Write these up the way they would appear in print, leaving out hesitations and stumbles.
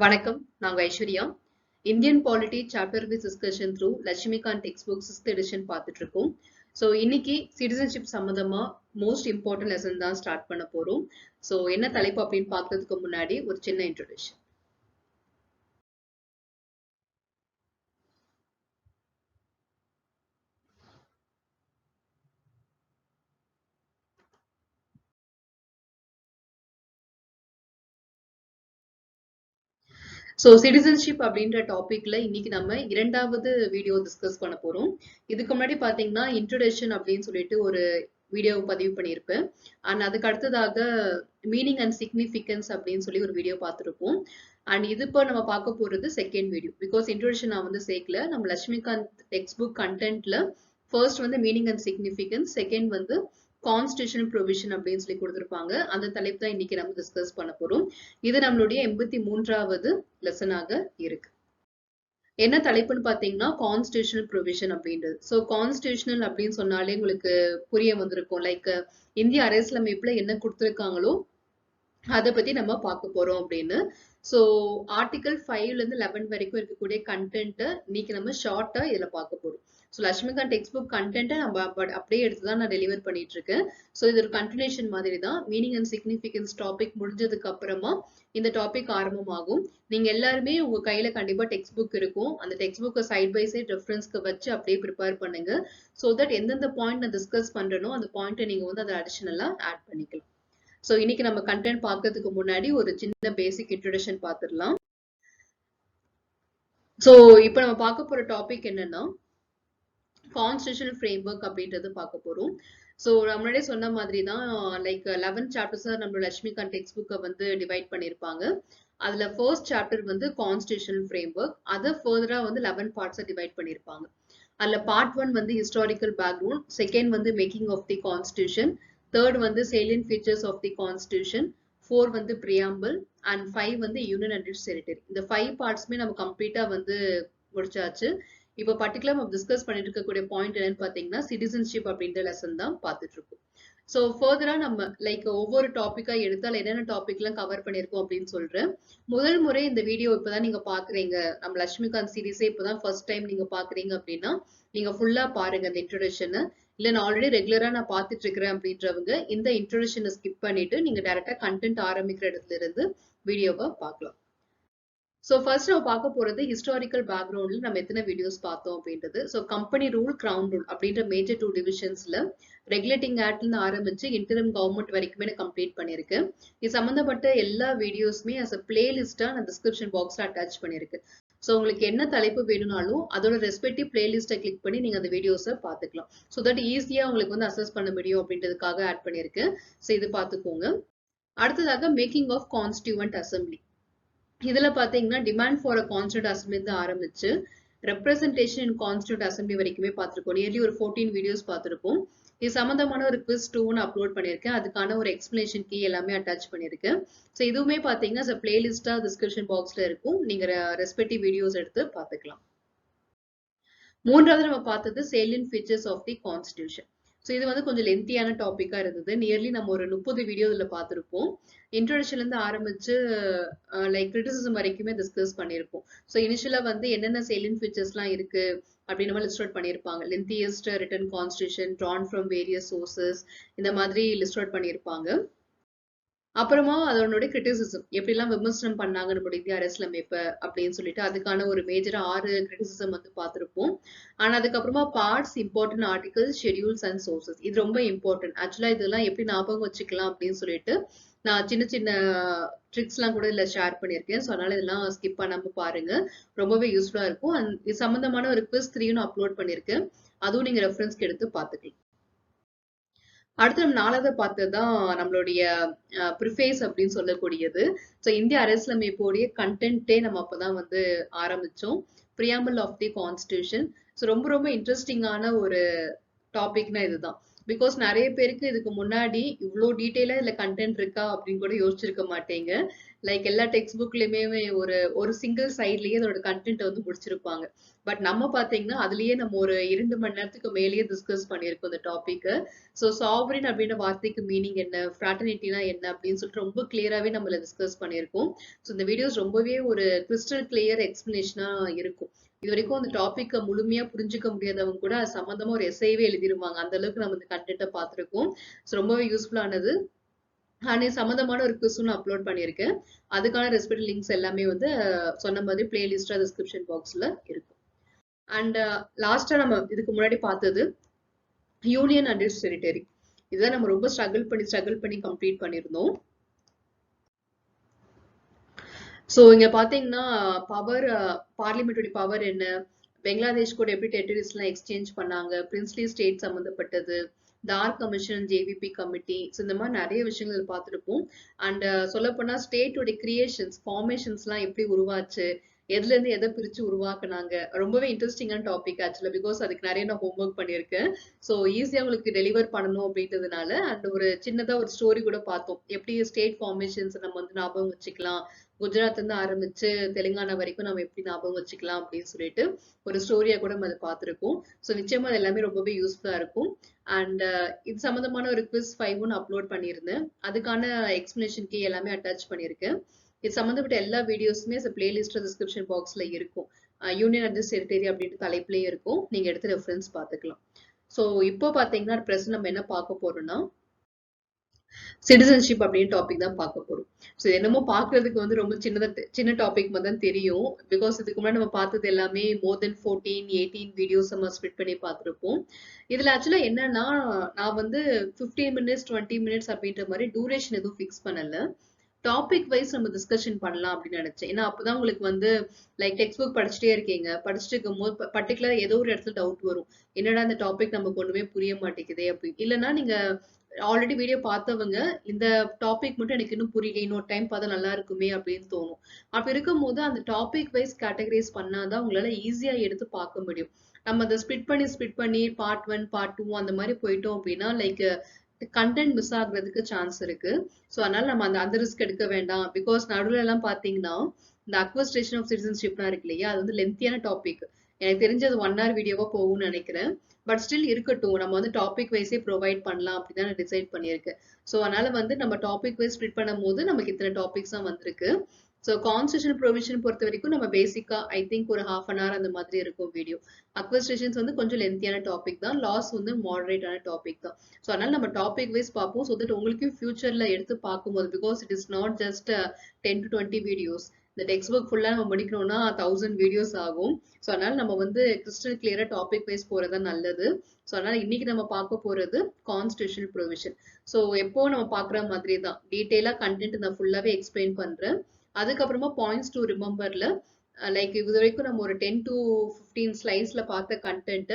வணக்கம், நாங்க Aishwarya. Indian polity chapter wise discussion through Laxmikanth text book 6th edition பார்த்துட்டு இருக்கோம். ஸோ இன்னைக்கு சிட்டிசன்ஷிப் சம்மந்தமா மோஸ்ட் இம்பார்ட்டன்ட் லெசன் தான் ஸ்டார்ட் பண்ண போறோம். ஸோ என்ன தலைப்பு அப்படின்னு பார்க்கறதுக்கு முன்னாடி ஒரு சின்ன இன்ட்ரோடக்ஷன். ஸோ சிட்டிசன்ஷிப் அப்படின்ற டாபிக்ல இன்னைக்கு நம்ம இரண்டாவது வீடியோ டிஸ்கஸ் பண்ண போறோம். இதுக்கு முன்னாடி பாத்தீங்கன்னா இன்ட்ரோடக்ஷன் அப்படின்னு சொல்லிட்டு ஒரு வீடியோ பதிவு பண்ணியிருப்பேன். அண்ட் அதுக்கு அடுத்ததாக மீனிங் அண்ட் சிக்னிஃபிகன்ஸ் அப்படின்னு சொல்லி ஒரு வீடியோ பார்த்துருப்போம். அண்ட் இது இப்போ நம்ம பார்க்க போறது செகண்ட் வீடியோ. பிகாஸ் இன்ட்ரோடக்ஷன் நான் வந்து சேர்க்கல. நம்ம லட்சுமிகாந்த் டெக்ஸ்ட் புக் கண்டென்ட்ல ஃபர்ஸ்ட் வந்து மீனிங் அண்ட் சிக்னிஃபிகன்ஸ், செகண்ட் வந்து கான்ஸ்டிடியூஷனல் ப்ரொவிஷன் அப்படின்னு சொல்லி கொடுத்துருப்பாங்க. அந்த தலைப்பு தான் இன்னைக்கு நம்ம டிஸ்கஸ் பண்ண போறோம். இது நம்மளுடைய 83வது லெசனாக இருக்கு. என்ன தலைப்புன்னு பாத்தீங்கன்னா கான்ஸ்டிடியூஷனல் ப்ரொவிஷன் அப்படின்றது. ஸோ கான்ஸ்டிடியூஷனல் அப்படின்னு சொன்னாலே உங்களுக்கு புரிய வந்திருக்கும். லைக் இந்திய அரசியலமைப்புல என்ன கொடுத்துருக்காங்களோ அதை பத்தி நம்ம பார்க்க போறோம் அப்படின்னு. ஸோ ஆர்டிகல் 5ல இருந்து 11 வரைக்கும் இருக்கக்கூடிய கண்டென்ட்டை இன்னைக்கு நம்ம ஷார்ட்டா இதுல பார்க்க போறோம். ஸோ லட்சுமிகாந்த் டெக்ஸ்ட் புக் கண்டென்ட்டை நம்ம அப்படியே எடுத்துதான் நான் டெலிவர் பண்ணிட்டு இருக்கேன். ஸோ இது ஒரு கண்டினியூஷன் மாதிரி தான். மீனிங் அண்ட் சிக்னிஃபிகன்ஸ் டாபிக் முடிஞ்சதுக்கு அப்புறமா இந்த டாபிக் ஆரம்பமாகும். நீங்க எல்லாருமே உங்க கையில கண்டிப்பா டெக்ஸ்ட் புக் இருக்கும். அந்த டெக்ஸ்ட் புக்கை சைட் பை சைட் ரெஃபரன்ஸ்க்கு வச்சு அப்படியே ப்ரிப்பேர் பண்ணுங்க. ஸோ தட் எந்தெந்த பாயிண்ட் நான் டிஸ்கஸ் பண்றேனோ அந்த பாயிண்ட்டை நீங்க வந்து அதை அடிஷனலா ஆட் பண்ணிக்கலாம். ஸோ இன்னைக்கு நம்ம கண்டென்ட் பார்க்கறதுக்கு முன்னாடி ஒரு சின்ன பேசிக் இன்ட்ரோடக்ஷன் பார்த்துடலாம். ஸோ இப்போ நம்ம பார்க்க போற டாபிக் என்னன்னா கான்ஸ்டிடியூஷனல் ஃப்ரேம்வொர்க் அப்படின்றது பார்க்க போறோம். ஸோ முன்னாடியே சொன்ன மாதிரி தான் லைக் 11 சாப்டர்ஸா நம்ம லட்சுமிகாந்த் டெக்ஸ்ட் புக்கை வந்து டிவைட் பண்ணியிருப்பாங்க. அதுல ஃபர்ஸ்ட் சாப்டர் வந்து கான்ஸ்டிடியூஷனல் ஃப்ரேம்வொர்க், அதை ஃபர்தரா வந்து 11 பார்ட்ஸா டிவைட் பண்ணியிருப்பாங்க. அதுல பார்ட் 1 வந்து ஹிஸ்டாரிக்கல் பேக்ரவுண்ட், செகண்ட் வந்து making of the constitution, third வந்து salient features of the constitution, 4 வந்து preamble and 5 வந்து union and its territory. இந்த 5 பார்ட்ஸ்மே நம்ம கம்ப்ளீட்டா வந்து முடிச்சாச்சு. இப்போ பர்டிகுலர் நம்ம டிஸ்கஸ் பண்ணிட்டு இருக்கக்கூடிய பாயிண்ட் என்னன்னு பாத்தீங்கன்னா சிட்டிசன்ஷிப் அப்படின்ற லெசன் தான் பார்த்துட்டு இருக்கோம். ஸோ ஃபர்தரா நம்ம லைக் ஒவ்வொரு டாபிக்கா எடுத்தால் என்னென்ன டாபிக் எல்லாம் கவர் பண்ணிருக்கோம் அப்படின்னு சொல்றேன். முதல் முறை இந்த வீடியோ இப்பதான் நீங்க பாக்குறீங்க, நம்ம லட்சுமிகாந்த் சீரீஸே இப்பதான் ஃபர்ஸ்ட் டைம் நீங்க பாக்குறீங்க அப்படின்னா நீங்க ஃபுல்லா பாருங்க அந்த இன்ட்ரோடக்ஷனை. இல்ல நான் ஆல்ரெடி ரெகுலரா நான் பார்த்துட்டு இருக்கிறேன் அப்படின்றவங்க இந்த இன்ட்ரோடக்ஷனை ஸ்கிப் பண்ணிட்டு நீங்க டைரக்டா கண்டென்ட் ஆரம்பிக்கிற இடத்துல இருந்து வீடியோவை பார்க்கலாம். ஸோ ஃபர்ஸ்ட் நம்ம பார்க்க போறது ஹிஸ்டாரிக்கல் பேக்ரவுண்ட்ல நம்ம எத்தனை வீடியோஸ் பார்த்தோம் அப்படின்றது. So company rule, crown rule அப்படின்ற மேஜர் 2 டிவிஷன்ஸ்ல ரெகுலேட்டிங் ஆக்ட்ல இருந்து ஆரம்பிச்சு இன்டரிம் கவர்மெண்ட் வரைக்குமே நான் கம்ப்ளீட் பண்ணியிருக்கேன். இது சம்பந்தப்பட்ட எல்லா வீடியோஸுமே அஸ் அ பிளேலிஸ்டா நான் டிஸ்கிரிப்ஷன் பாக்ஸ்ல அட்டாச் பண்ணியிருக்கேன். ஸோ உங்களுக்கு என்ன தலைப்பு வேணும்னாலும் அதோட ரெஸ்பெக்டிவ் பிளேலிஸ்ட்டை கிளிக் பண்ணி நீங்க அந்த வீடியோஸை பார்த்துக்கலாம். ஸோ தட் ஈஸியா உங்களுக்கு வந்து அசஸ் பண்ண முடியும் அப்படின்றதுக்காக ஆட் பண்ணியிருக்கேன். ஸோ இது பார்த்துக்கோங்க. அடுத்ததாக மேக்கிங் ஆஃப் கான்ஸ்டியூவன்ட் அசம்பிளி. இதுல பாத்தீங்கன்னா demand for a constituent assembly இருந்து ஆரம்பிச்சு ரெப்ரசன்டேஷன் இன் கான்ஸ்டியூண்ட் அசம்பிளி வரைக்குமே பார்த்திருக்கோம். நியர்லி ஒரு 14 வீடியோஸ் பார்த்திருப்போம். இது சம்பந்தமான ஒரு குவிஸ் 2 அப்லோட் பண்ணியிருக்கேன். அதுக்கான ஒரு எக்ஸ்பிளனேஷன் கீ எல்லாமே அட்டாச் பண்ணியிருக்கேன். ஸோ இதுவுமே பாத்தீங்கன்னா பிளேலிஸ்டா டிஸ்கிரிப்ஷன் பாக்ஸ்ல இருக்கும். நீங்க ரெஸ்பெக்டிவ் வீடியோஸ் எடுத்து பார்த்துக்கலாம். மூன்றாவது நம்ம பார்த்தது salient features of the constitution. So இது வந்து கொஞ்சம் லென்த்தியான டாபிக்கா இருந்தது. நியர்லி நம்ம ஒரு 30 வீடியோ இதுல பார்த்திருப்போம். இன்ட்ரோடக்ஷன்ல இருந்து ஆரம்பிச்சு லைக் கிரிட்டிசிசம் வரைக்குமே டிஸ்கஸ் பண்ணியிருப்போம். ஸோ இனிஷியலா வந்து என்னென்ன salient features எல்லாம் இருக்கு அப்படின்னு நம்ம லிஸ்ட் அவுட் பண்ணியிருப்பாங்க. Lengthiest written constitution drawn from various sources இந்த மாதிரி லிஸ்ட் அவுட் பண்ணியிருப்பாங்க. அப்புறமா அதனுடைய கிரிட்டிசிசம் எப்படிலாம் விமர்சனம் பண்ணாங்க நம்மளுடைய இந்திய அரசியலமைப்பை அப்படின்னு சொல்லிட்டு அதுக்கான ஒரு மேஜரா 6 கிரிட்டிசிசம் வந்து பார்த்திருப்போம். ஆனா அதுக்கப்புறமா parts, important articles, schedules and sources இது ரொம்ப இம்பார்ட்டன்ட். ஆக்சுவலா இதெல்லாம் எப்படி ஞாபகம் வச்சுக்கலாம் அப்படின்னு சொல்லிட்டு நான் சின்ன சின்ன ட்ரிக்ஸ் எல்லாம் கூட இதுல ஷேர் பண்ணியிருக்கேன். ஸோ அதனால இதெல்லாம் ஸ்கிப் பண்ணாம பாருங்க, ரொம்பவே யூஸ்ஃபுல்லா இருக்கும். அண்ட் இது சம்பந்தமான ஒரு குவிஸ் 3 அப்லோட் பண்ணியிருக்கேன். அதுவும் நீங்க ரெஃபரன்ஸ்க்கு எடுத்து பார்த்துக்கலாம். அடுத்து நம்ம 4வது பார்த்ததுதான் நம்மளுடைய ப்ரிஃபேஸ் அப்படின்னு சொல்லக்கூடியது. ஸோ இந்திய அரசியலமைப்போடைய கண்டென்ட்டே நம்ம அப்பதான் வந்து ஆரம்பிச்சோம். Preamble of the constitution. So ரொம்ப ரொம்ப இன்ட்ரெஸ்டிங்கான ஒரு டாபிக்னா இதுதான். பிகாஸ் நிறைய பேருக்கு இதுக்கு முன்னாடி இவ்வளோ டீட்டெயிலா இதுல கண்டென்ட் இருக்கா அப்படின்னு கூட யோசிச்சிருக்க மாட்டீங்க. லைக் எல்லா டெக்ஸ்ட் புக்லயுமே ஒரு ஒரு சிங்கிள் சைட்லயே அதோட கண்டென்ட் வந்து முடிச்சிருப்பாங்க. பட் நம்ம பாத்தீங்கன்னா அதுலயே நம்ம ஒரு 2 மணி நேரத்துக்கு மேலேயே டிஸ்கஸ் பண்ணியிருக்கோம் இந்த டாபிக். ஸோ சாவரின் அப்படின்ற வார்த்தைக்கு மீனிங் என்ன, ஃப்ராட்டர்னிட்டினா என்ன அப்படின்னு சொல்லிட்டு ரொம்ப கிளியராகவே நம்மள டிஸ்கஸ் பண்ணியிருக்கோம். ஸோ இந்த வீடியோஸ் ரொம்பவே ஒரு கிறிஸ்டல் கிளியர் எக்ஸ்பிளனேஷனா இருக்கும். இது வரைக்கும் அந்த டாபிக்கை முழுமையா புரிஞ்சுக்க முடியாதவங்க கூட அது சம்பந்தமா ஒரு எஸ்ஐவே எழுதிருவாங்க. அந்த அளவுக்கு நம்ம இந்த கண்டென்ட்டை பார்த்திருக்கோம். ஸோ ரொம்பவே யூஸ்ஃபுல்லானது. அண்ட் சம்பந்தமான ஒரு குவிஸ் நான் அப்லோட் பண்ணியிருக்கேன். அதுக்கான ரெஸ்பெக்ட் லிங்க்ஸ் எல்லாமே வந்து சொன்ன மாதிரி பிளேலிஸ்டா டிஸ்கிரிப்ஷன் பாக்ஸ்ல இருக்கும். அண்ட் லாஸ்டா நம்ம இதுக்கு முன்னாடி பார்த்தது யூனியன் அண்ட் இட்ஸ் டெரிட்டரி. இதுதான் நம்ம ரொம்ப ஸ்ட்ரகிள் பண்ணி கம்ப்ளீட் பண்ணியிருந்தோம். ஸோ இங்க பாத்தீங்கன்னா பவர், பார்லிமெண்டரி பவர் என்ன, பங்களாதேஷ் கூட எப்படி டெரிட்டரிஸ்லாம் எக்ஸ்சேஞ்ச் பண்ணாங்க, பிரின்ஸ்லி ஸ்டேட் சம்மந்தப்பட்டது, Dar commission, JVP committee, so இந்த மாதிரி நிறைய விஷயங்கள் பார்த்துருப்போம். அண்ட் சொல்லப்போனா ஸ்டேட்டோட கிரியேஷன்ஸ், ஃபார்மேஷன்ஸ்லாம் எப்படி உருவாச்சு, எதுல இருந்து எதை பிரிச்சு உருவாக்குனாங்க, ரொம்பவே இன்ட்ரெஸ்டிங்கான டாபிக் ஆக்சுவலா. பிகாஸ் அதுக்கு நிறைய நான் ஹோம்ஒர்க் பண்ணியிருக்கேன். ஸோ ஈஸியா உங்களுக்கு டெலிவர் பண்ணணும் அப்படின்றதுனால அண்ட் ஒரு சின்னதா ஒரு ஸ்டோரி கூட பார்த்தோம். எப்படி ஸ்டேட் ஃபார்மேஷன்ஸ் நம்ம வந்து ஞாபகம் வச்சுக்கலாம், குஜராத்ல இருந்து ஆரம்பிச்சு தெலுங்கானா வரைக்கும் நம்ம எப்படி ஞாபகம் வச்சுக்கலாம் அப்படின்னு சொல்லிட்டு ஒரு ஸ்டோரியா கூட நம்ம அதை பார்த்துருக்கோம். ஸோ நிச்சயமா அது எல்லாமே ரொம்பவே யூஸ்ஃபுல்லா இருக்கும். அண்ட் இது சம்பந்தமான ஒரு குவிஸ் 5 ஒன்று அப்லோட் பண்ணியிருந்தேன். அதுக்கான எக்ஸ்பிளனேஷன் கீ எல்லாமே அட்டாச் பண்ணியிருக்கேன். இது சம்பந்தப்பட்ட எல்லா வீடியோஸுமே பிளேலிஸ்ட் டிஸ்கிரிப்ஷன் பாக்ஸ்ல இருக்கும். யூனியன் அண்ட் டெரிட்டரி அப்படின்ற தலைப்புலயே இருக்கும். நீங்க எடுத்து ரெஃபரன்ஸ் பார்த்துக்கலாம். ஸோ இப்போ பாத்தீங்கன்னா பிரசன்ட் நம்ம என்ன பார்க்க போறோம்னா சிட்டிசன்ஷிப் அப்படின்னு டாபிக் தான் பார்க்க போறோம். ஸோ என்னமோ பார்க்கறதுக்கு வந்து ரொம்ப சின்ன டாபிக் மாதிரி தான் தெரியும். பிகாஸ் இதுக்கு முன்னாடி நம்ம பார்த்தது எல்லாமே மோர் தென் 14-18 வீடியோஸ் நம்ம ஸ்பிட் பண்ணி பார்த்துருப்போம். இதுல ஆக்சுவலா என்னன்னா நான் வந்து 15 மினிட்ஸ் 20 மினிட்ஸ் அப்படின்ற மாதிரி டூரேஷன் எதுவும் ஃபிக்ஸ் பண்ணல. டாபிக் வைஸ் நம்ம டிஸ்கஷன் பண்ணலாம் அப்படின்னு நினைச்சேன். ஏன்னா அப்பதான் உங்களுக்கு வந்து லைக் டெக்ஸ்ட் புக் படிச்சுட்டே இருக்கீங்க, படிச்சுட்டு இருக்கும் போது பர்டிகுலர் ஏதோ ஒரு இடத்துல டவுட் வரும். என்னடா இந்த டாபிக் நமக்கு ஒண்ணுமே புரிய மாட்டேங்குதே அப்படி. இல்லைன்னா நீங்க ஆல்ரெடி வீடியோ பார்த்தவங்க இந்த டாபிக் மட்டும் எனக்கு இன்னும் புரியல, இன்னொரு டைம் பார்த்தா நல்லா இருக்குமே அப்படின்னு தோணும். அப்படி இருக்கும் போது அந்த டாபிக் வைஸ் கேட்டகரைஸ் பண்ணாதான் உங்களால ஈஸியா எடுத்து பார்க்க முடியும். நம்ம அதை ஸ்பிட் பண்ணி பார்ட் 1 பார்ட் 2 அந்த மாதிரி போயிட்டோம் அப்படின்னா லைக் கண்டென்ட் மிஸ் ஆகுறதுக்கு சான்ஸ் இருக்கு. ஸோ அதனால நம்ம அந்த ரிஸ்க் எடுக்க வேண்டாம். பிகாஸ் நடுவில் எல்லாம் பாத்தீங்கன்னா இந்த அக்வஸ்டேஷன் ஆஃப் சிட்டிசன்ஷிப்லாம் இருக்கு இல்லையா, அது வந்து லென்த்தியான டாபிக். எனக்கு தெரிஞ்சது 1 hour வீடியோவா போகும்னு நினைக்கிறேன். பட் ஸ்டில் இருக்கட்டும், நம்ம வந்து டாபிக் வைஸே ப்ரொவைட் பண்ணலாம் அப்படின்னு தான் டிசைட் பண்ணியிருக்கேன். ஸோ அதனால வந்து நம்ம டாபிக் வைஸ் ஸ்ப்ளிட் பண்ணும் போது நமக்கு இத்தனை டாபிக்ஸ் தான் வந்திருக்கு. ஸோ கான்ஸ்டியூஷன் ப்ரொவிஷன் பொறுத்த வரைக்கும் நம்ம பேசிக்கா ஐ திங்க் ஒரு 1/2 hour அந்த மாதிரி இருக்கும் வீடியோ. அக்வஸ்டேஷன்ஸ் வந்து கொஞ்சம் லென்த்தியான டாபிக் தான், லாஸ் வந்து மாடரேட்டான டாபிக் தான். ஸோ அதனால நம்ம டாபிக் வைஸ் பார்ப்போம். ஸோ தட் உங்களுக்கும் ஃபியூச்சர்ல எடுத்து பார்க்கும்போது, because it is not just 10 to 20 videos. இந்த டெக்ஸ்ட் புக் ஃபுல்லா நம்ம முடிக்கணும்னா 1000 வீடியோஸ் ஆகும். ஸோ அதனால நம்ம வந்து கிறிஸ்டல் கிளியரா டாபிக் வைஸ் போறதா நல்லது. ஸோ அதனால இன்னைக்கு நம்ம பார்க்க போறது கான்ஸ்டியூஷனல் ப்ரொவிஷன். ஸோ எப்போ நம்ம பார்க்குற மாதிரி தான் டீட்டெயிலா கண்டென்ட் நான் ஃபுல்லாவே எக்ஸ்பிளைன் பண்றேன். அதுக்கப்புறமா பாயிண்ட்ஸ் டு ரிமெம்பர்ல லைக் இது வரைக்கும் நம்ம ஒரு 10 to 15 ஸ்லைட்ஸ்ல பார்த்த கண்டென்ட்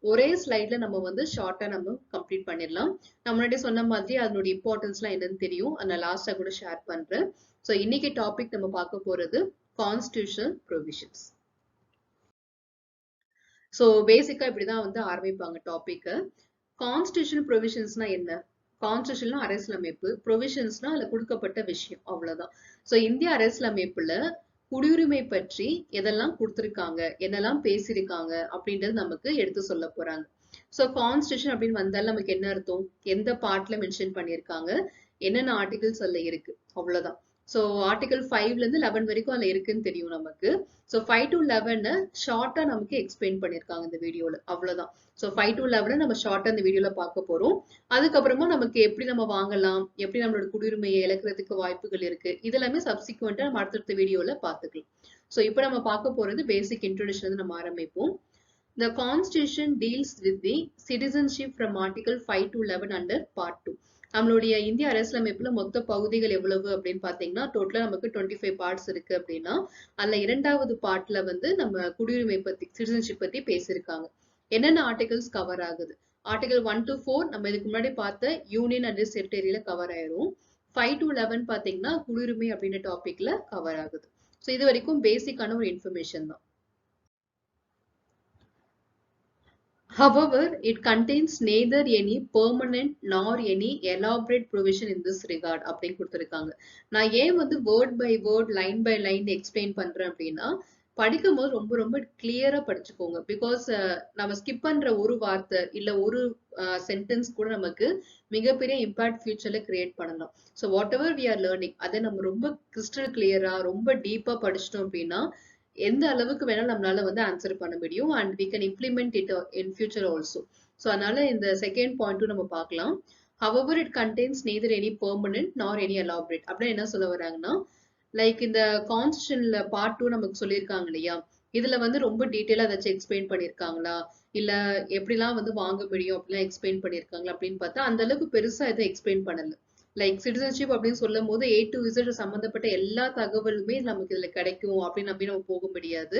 ஒரே ஸ்லைட்ல நம்ம வந்து ஷார்ட்டா நம்ம கம்ப்ளீட் பண்ணிடலாம். நான் முன்னாடி சொன்ன மாதிரி அதனுடைய இம்பார்ட்டன்ஸ்லாம் என்னன்னு தெரியும், நான் லாஸ்டா கூட ஷேர் பண்றேன். ஸோ இன்னைக்கு டாபிக் நம்ம பார்க்க போறது கான்ஸ்டியூஷனல் ப்ரொவிஷன்ஸ். ஸோ பேசிக்கா இப்படிதான் வந்து ஆரம்பிப்பாங்க டாபிக். கான்ஸ்டியூஷனல் ப்ரொவிஷன்ஸ்னா என்ன? கான்ஸ்டியூஷன்ல அரசியலமைப்பு, ப்ரொவிஷன்ஸ்னா அதுல கொடுக்கப்பட்ட விஷயம், அவ்வளவுதான். ஸோ இந்திய அரசியலமைப்புல குடியுரிமை பற்றி எதெல்லாம் கொடுத்திருக்காங்க, என்னெல்லாம் பேசியிருக்காங்க அப்படின்றது நமக்கு எடுத்து சொல்ல போறாங்க. ஸோ கான்ஸ்டியூஷன் அப்படின்னு வந்தாலும் நமக்கு என்ன அர்த்தம், எந்த பார்ட்ல மென்ஷன் பண்ணியிருக்காங்க, என்னென்ன ஆர்டிகல்ஸ் அதுல இருக்கு, அவ்வளவுதான். ஸோ ஆர்டிகல் 5ல இருந்து 11 வரைக்கும் அதுல இருக்குன்னு தெரியும் நமக்கு. ஸோ 5 to 11 ஷார்ட்டா நமக்கு எக்ஸ்பிளைன் பண்ணியிருக்காங்க இந்த வீடியோல, அவ்வளவுதான். ஸோ 5 to 11 நம்ம ஷார்ட்டா இந்த வீடியோல பார்க்க போறோம். அதுக்கப்புறமா நமக்கு எப்படி நம்ம வாங்கலாம், எப்படி நம்மளோட குடியுரிமையை இழக்கிறதுக்கு வாய்ப்புகள் இருக்கு, இதெல்லாமே சப்சிக்வெண்டா நம்ம அடுத்தடுத்த வீடியோல பார்த்துக்கலாம். ஸோ இப்போ நம்ம பார்க்க போறது பேசிக் இன்ட்ரோடக்ஷன் வந்து நம்ம ஆரம்பிப்போம். The Constitution deals with the citizenship from Article 5 to 11 under Part 2. நம்மளுடைய இந்திய அரசியலமைப்புல மொத்த பகுதிகள் எவ்வளவு அப்படின்னு பாத்தீங்கன்னா டோட்டலா நமக்கு 25 பார்ட்ஸ் இருக்கு அப்படின்னா அதுல 2வது பார்ட்ல வந்து நம்ம குடியுரிமை பத்தி, சிட்டிசன்ஷிப் பத்தி பேசியிருக்காங்க. என்னென்ன ஆர்டிகல்ஸ் கவர் ஆகுது, ஆர்டிகல் 1 to 4 நம்ம இதுக்கு முன்னாடி பார்த்த யூனியன் அண்ட் டெரிட்டரியில கவர் ஆயிரும். 5 to 11 பாத்தீங்கன்னா குடியுரிமை அப்படின்ற டாபிக்ல கவர் ஆகுது. ஸோ இது வரைக்கும் பேசிக்கான ஒரு இன்ஃபர்மேஷன் தான். However, it contains neither any permanent nor any elaborate provision in this regard அப்படின்னு கொடுத்திருக்காங்க. நான் ஏன் வந்து word by word line by line explain பண்றேன் அப்படின்னா படிக்கும் போது ரொம்ப ரொம்ப கிளியரா படிச்சுக்கோங்க. பிகாஸ் நம்ம ஸ்கிப் பண்ற ஒரு வார்த்தை இல்ல ஒரு சென்டென்ஸ் கூட நமக்கு மிகப்பெரிய இம்பாக்ட் ஃபியூச்சர்ல கிரியேட் பண்ணலாம். So whatever we are learning அதை நம்ம ரொம்ப கிறிஸ்டல் கிளியரா ரொம்ப டீப்பா படிச்சிட்டோம் அப்படின்னா எந்த அளவுக்கு வேணாலும் நம்மளால வந்து ஆன்சர் பண்ண முடியும் and we can implement it in future also. So அதனால இந்த செகண்ட் பாயிண்ட்டும் நம்ம பார்க்கலாம். however it contains neither any permanent nor any elaborate அப்படின்னு என்ன சொல்ல வராங்கன்னா லைக் இந்த கான்ஸ்டியூஷன்ல பார்ட் 2 நமக்கு சொல்லியிருக்காங்க இல்லையா, இதுல வந்து ரொம்ப டீட்டெயிலா ஏதாச்சும் எக்ஸ்பிளைன் பண்ணிருக்காங்களா இல்ல எப்படிலாம் வந்து வாங்க முடியும் அப்படிலாம் எக்ஸ்பிளைன் பண்ணிருக்காங்களா அப்படின்னு பார்த்தா அந்த அளவுக்கு பெருசா எதுவும் எக்ஸ்பிளைன் பண்ணல. லைக் சிட்டிசன்ஷிப் அப்படின்னு சொல்லும் போது A to Z சம்பந்தப்பட்ட எல்லா தகவலுமே நமக்கு இதுல கிடைக்கும் அப்படின்னு நம்பி நம்ம போக முடியாது.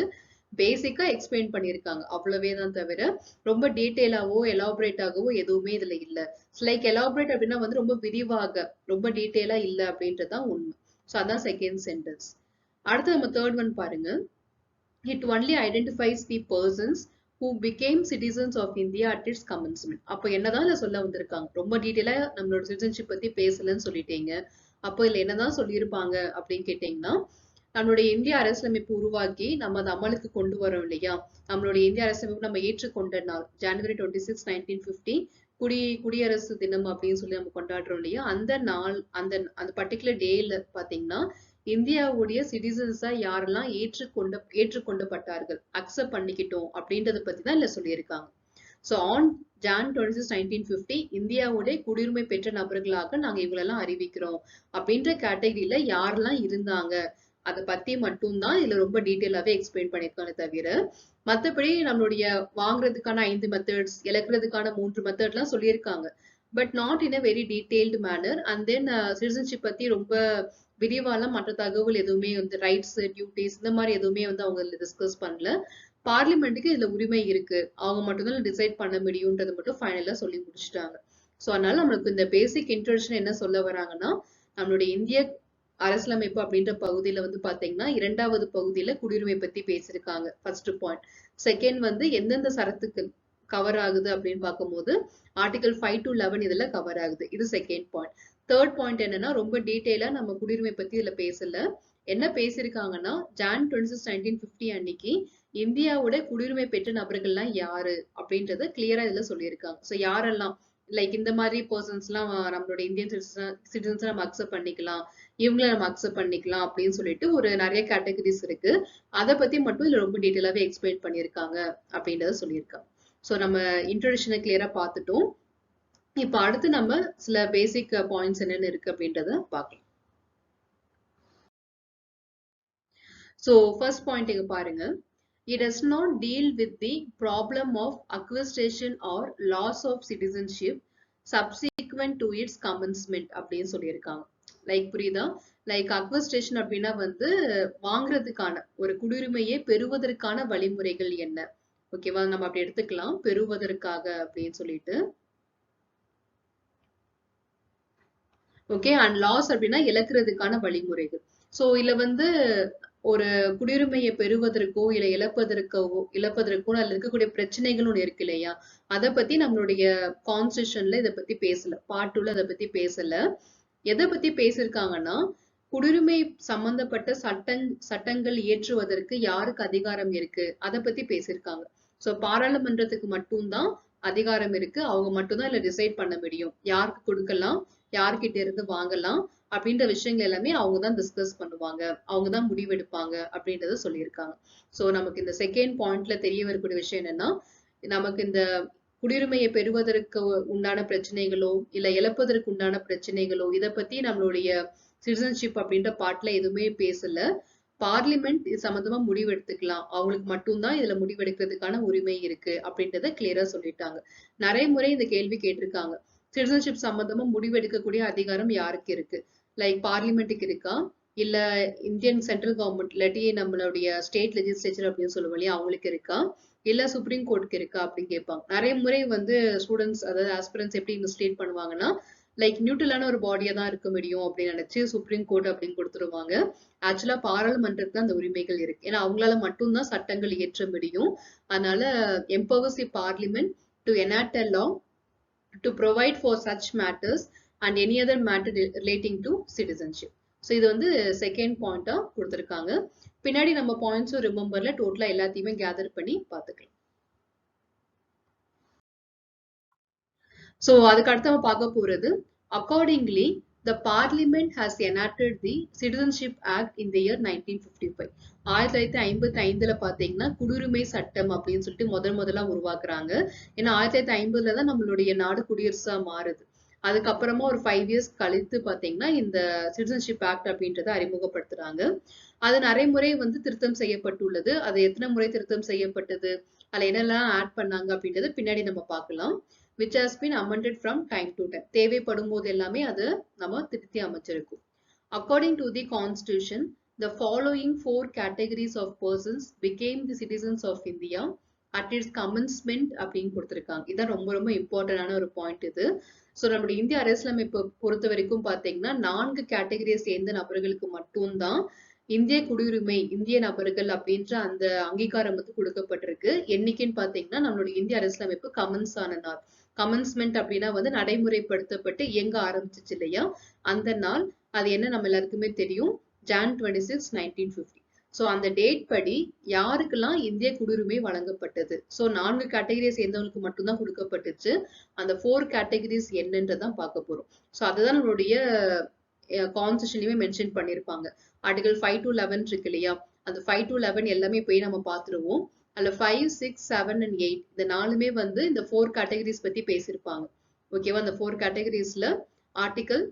பேசிக்கா எக்ஸ்பிளைன் பண்ணிருக்காங்க அவ்வளவே தான் தவிர ரொம்ப டீட்டெயிலாவோ எலாபரேட்டாகவோ எதுவுமே இதுல இல்ல. லைக் எலாபரேட் அப்படின்னா வந்து ரொம்ப விரிவாக ரொம்ப டீட்டெயிலா இல்ல அப்படின்றதுதான் உண்மை. ஸோ அதான் செகண்ட் சென்டென்ஸ். அடுத்து நம்ம தேர்ட் ஒன் பாருங்க. It only identifies the persons who became citizens of India at its commencement. அப்போ என்னதான் இதுல சொல்ல வந்திருக்காங்க, ரொம்ப டீட்டெயிலா நம்மளோட சிட்டிசன்ஷிப் பத்தி பேசலன்னு சொல்லிட்டீங்க. அப்போ இதுல என்னதான் சொல்லியிருப்பாங்க அப்படின்னு கேட்டீங்கன்னா நம்மளுடைய இந்திய அரசியலமைப்பு உருவாக்கி நம்ம அதை அமலுக்கு கொண்டு வரோம் இல்லையா, நம்மளுடைய இந்திய அரசியலமைப்பு நம்ம ஏற்றுக்கொண்ட நாள் January 26, 1950 குடியரசு தினம் அப்படின்னு சொல்லி நம்ம கொண்டாடுறோம் இல்லையா, அந்த நாள் அந்த அந்த பர்டிகுலர் டேல பாத்தீங்கன்னா இந்தியாவுடைய சிட்டிசன்ஸா யாரெல்லாம் ஏற்றுக்கொண்டப்பட்டார்கள் அக்செப்ட் பண்ணிக்கிட்டோம் அப்படின்றத பத்தி தான் இல்ல சொல்லியிருக்காங்க. ஸோ ஆன் Jan 26, 1950 இந்தியாவுடைய குடியுரிமை பெற்ற நபர்களாக நாங்க இவங்களெல்லாம் அறிவிக்கிறோம் அப்படின்ற கேட்டகரியில யாரெல்லாம் இருந்தாங்க அதை பத்தி மட்டும்தான் இதுல ரொம்ப டீட்டெயிலாவே எக்ஸ்பிளைன் பண்ணிருக்காங்க தவிர மத்தபடி நம்மளுடைய வாங்குறதுக்கான 5 மெத்தட்ஸ் இழக்கிறதுக்கான 3 மெத்தட் எல்லாம் சொல்லியிருக்காங்க. But not in a very detailed manner. And then citizenship பத்தி ரொம்ப விரிவாலாம் மற்ற தகவல் எதுவுமே வந்து ரைட்ஸ் டியூட்டிஸ் இந்த மாதிரி எதுவுமே வந்து அவங்க டிஸ்கஸ் பண்ணல. பார்லிமெண்ட்டுக்கு இதுல உரிமை இருக்கு, அவங்க மட்டும்தான் டிசைட் பண்ண முடியும்ன்றது மட்டும் ஃபைனலா சொல்லி முடிச்சுட்டாங்க. ஸோ அதனால நம்மளுக்கு இந்த பேசிக் இன்ட்ரோடக்ஷன் என்ன சொல்ல வராங்கன்னா நம்மளுடைய இந்திய அரசியலமைப்பு அப்படின்ற பகுதியில வந்து பாத்தீங்கன்னா 2வது பகுதியில குடியுரிமை பத்தி பேசியிருக்காங்க ஃபர்ஸ்ட் பாயிண்ட். செகண்ட் வந்து எந்தெந்த சரத்துக்கு கவர் ஆகுது அப்படின்னு பார்க்கும்போது ஆர்டிகல் 5 to 11 இதுல கவர் ஆகுது. இது செகண்ட் பாயிண்ட். தேர்ட் பாயிண்ட் என்னன்னா ரொம்ப டீட்டெயிலா நம்ம குடியுரிமை பத்தி இதுல பேசல. என்ன பேசியிருக்காங்கன்னா Jan 26, 1950 அன்னைக்கு இந்தியாவோட குடியுரிமை பெற்ற நபர்கள்லாம் யாரு அப்படின்றத கிளியரா இதுல சொல்லியிருக்காங்க. ஸோ யாரெல்லாம் லைக் இந்த மாதிரி பர்சன்ஸ் எல்லாம் நம்மளோட இந்தியன் சிட்டிசன்ஸ் நம்ம அக்செப்ட் பண்ணிக்கலாம், இவங்களை நம்ம அக்செப்ட் பண்ணிக்கலாம் அப்படின்னு சொல்லிட்டு ஒரு நிறைய கேட்டகரிஸ் இருக்கு. அதை பத்தி மட்டும் இதுல ரொம்ப டீட்டெயிலாவே எக்ஸ்பிளைன் பண்ணியிருக்காங்க அப்படின்றத சொல்லியிருக்காங்க. ஸோ நம்ம இன்ட்ரோடக்ஷனை கிளியரா பார்த்துட்டோம். இப்ப அடுத்து நம்ம சில பேசிக் பாயிண்ட்ஸ் என்னென்ன இருக்கு அப்படின்றத பார்க்கலாம். ஸோ ஃபர்ஸ்ட் பாயிண்ட் இங்க பாருங்க. It does not deal with the problem of acquisition or loss of citizenship subsequent to its commencement அப்படின்னு சொல்லியிருக்காங்க. லைக் புரியுதா? லைக் அக்வஸ்டேஷன் அப்படின்னா வந்து வாங்குறதுக்கான ஒரு குடியுரிமையை பெறுவதற்கான வழிமுறைகள் என்ன, ஓகேவா, நம்ம அப்படி எடுத்துக்கலாம் பெறுவதற்காக அப்படின்னு சொல்லிட்டு. ஓகே, அண்ட் லாஸ் அப்படின்னா இழக்கிறதுக்கான வழிமுறைகள். ஸோ இதுல வந்து ஒரு குடியுரிமையை பெறுவதற்கோ இல்ல இழப்பதற்கோ அதுல இருக்கக்கூடிய பிரச்சனைகள் ஒண்ணு இருக்கு இல்லையா, அதை பத்தி நம்மளுடைய கான்ஸ்டியூஷன்ல இதை பத்தி பேசல, பார்ட் 2ல அதை பத்தி பேசல. எதை பத்தி பேசியிருக்காங்கன்னா குடியுரிமை சம்பந்தப்பட்ட சட்டங்கள் இயற்றுவதற்கு யாருக்கு அதிகாரம் இருக்கு அதை பத்தி பேசியிருக்காங்க. சோ பாராளுமன்றத்துக்கு மட்டும்தான் அதிகாரம் இருக்கு, அவங்க மட்டும்தான் இல்ல டிசைட் பண்ண முடியும் யாருக்கு கொடுக்கலாம் யார்கிட்ட இருந்து வாங்கலாம் அப்படின்ற விஷயங்கள் எல்லாமே அவங்க தான் டிஸ்கஸ் பண்ணுவாங்க, அவங்க தான் முடிவெடுப்பாங்க அப்படின்றத சொல்லியிருக்காங்க. சோ நமக்கு இந்த செகண்ட் பாயிண்ட்ல தெரிய வரக்கூடிய விஷயம் என்னன்னா நமக்கு இந்த குடியுரிமையை பெறுவதற்கு உண்டான பிரச்சனைகளோ இல்ல இழப்பதற்கு உண்டான பிரச்சனைகளோ இதை பத்தி நம்மளுடைய சிட்டிசன்ஷிப் அப்படின்ற பார்ட்ல எதுவுமே பேசல. பார்லிமெண்ட் இது சம்பந்தமா முடிவு எடுத்துக்கலாம், அவங்களுக்கு மட்டும்தான் இதுல முடிவெடுக்கிறதுக்கான உரிமை இருக்கு அப்படின்றத கிளியரா சொல்லிட்டாங்க. நிறைய முறை இந்த கேள்வி கேட்டிருக்காங்க, சிட்டிசன்ஷிப் சம்பந்தமா முடிவெடுக்கக்கூடிய அதிகாரம் யாருக்கு இருக்கு, லைக் பார்லிமெண்ட்டுக்கு இருக்கா இல்ல இந்தியன் சென்ட்ரல் கவர்மெண்ட் இல்லாட்டி நம்மளுடைய ஸ்டேட் லெஜிஸ்லேச்சர் அப்படின்னு சொல்லுவோம் இல்லையா அவங்களுக்கு இருக்கா இல்ல சுப்ரீம் கோர்ட்டுக்கு இருக்கா அப்படின்னு கேட்பாங்க. நிறைய முறை வந்து ஸ்டூடெண்ட்ஸ் அதாவது ஆஸ்பிரன்ஸ் எப்படி இன்வெஸ்டிகேட் பண்ணுவாங்கன்னா லைக் நியூட்ரலான ஒரு பாடியா தான் இருக்க முடியும் அப்படின்னு நினைச்சு சுப்ரீம் கோர்ட் அப்படின்னு கொடுத்துருவாங்க. ஆக்சுவலா பாராளுமன்றத்துக்கு அந்த உரிமைகள் இருக்கு, ஏன்னா அவங்களால மட்டும்தான் சட்டங்கள் இயற்ற முடியும். அதனால empowers the parliament to enact a law to provide for such matters and any other matter relating to citizenship. So இது வந்து செகண்ட் பாயிண்டா கொடுத்திருக்காங்க. பின்னாடி நம்ம பாயிண்ட்ஸும் ரிமெம்பர்ல டோட்டலா எல்லாத்தையுமே கேதர் பண்ணி பார்த்துக்கலாம். So அதுக்கு அடுத்து நம்ம பார்க்க போறது accordingly the parliament has enacted the citizenship act in the year 1955. 1955ல பாத்தீங்கன்னா குடியுரிமை சட்டம் அப்படின்னு சொல்லிட்டு முதல்ல உருவாக்குறாங்க. ஏன்னா 1950ல தான் நம்மளுடைய நாடு குடியரசா மாறுது. அதுக்கப்புறமா ஒரு 5 years கழித்து பாத்தீங்கன்னா இந்த சிட்டிசன்ஷிப் ஆக்ட் அப்படின்றத அறிமுகப்படுத்துறாங்க. அது நடைமுறை வந்து திருத்தம் செய்யப்பட்டுள்ளது. அது எத்தனை முறை திருத்தம் செய்யப்பட்டது, அதுல என்னெல்லாம் ஆட் பண்ணாங்க அப்படின்றத பின்னாடி நம்ம பார்க்கலாம். which has been amended from time to time. தேவைப்படும் போது எல்லாமே அது நம்ம திருத்தி அமைச்சிருக்கும். According to the constitution, the following 4 categories of persons became the citizens of India at its commencement அப்படின்னு கொடுத்திருக்காங்க. இதான் ரொம்ப இம்பார்ட்டன்டான ஒரு பாயிண்ட் இது. ஸோ நம்மளுடைய இந்திய அரசியலமைப்பை பொறுத்த வரைக்கும் பார்த்தீங்கன்னா 4 கேட்டகரியை சேர்ந்த நபர்களுக்கு மட்டும்தான் இந்திய குடியுரிமை, இந்திய நபர்கள் அப்படின்ற அந்த அங்கீகாரம் வந்து கொடுக்கப்பட்டிருக்கு. என்னைக்குன்னு பாத்தீங்கன்னா நம்மளுடைய இந்திய அரசியலமைப்பு கமென்ஸ் ஆன நாள். கமென்ஸ்மெண்ட் அப்படின்னா வந்து நடைமுறைப்படுத்தப்பட்டு இயங்க ஆரம்பிச்சிச்சு இல்லையா, அந்த நாள். அது என்ன நம்ம எல்லாருக்குமே தெரியும், Jan 26, 1950. ஸோ அந்த டேட் படி யாருக்கெல்லாம் இந்திய குடியுரிமை வழங்கப்பட்டது? ஸோ 4 கேட்டகரியை சேர்ந்தவங்களுக்கு மட்டும்தான் கொடுக்கப்பட்டுச்சு. அந்த 4 கேட்டகரிஸ் என்னன்றதான் பார்க்க போறோம். ஸோ அதுதான் நம்மளுடைய கான்ஸ்டியூஷன்லயுமே மென்ஷன் பண்ணிருப்பாங்க. ஆர்டிகல் 5 to 11 இருக்கு இல்லையா, அந்த 5 to 11 எல்லாமே போய் நம்ம பார்த்துருவோம். அதுல 5, 6, 7 and 8 இந்த நாலுமே வந்து இந்த 4 கேட்டகரிஸ் பத்தி பேசியிருப்பாங்க. ஓகேவா? அந்த 4 கேட்டகரிஸ்ல ஆர்டிகல்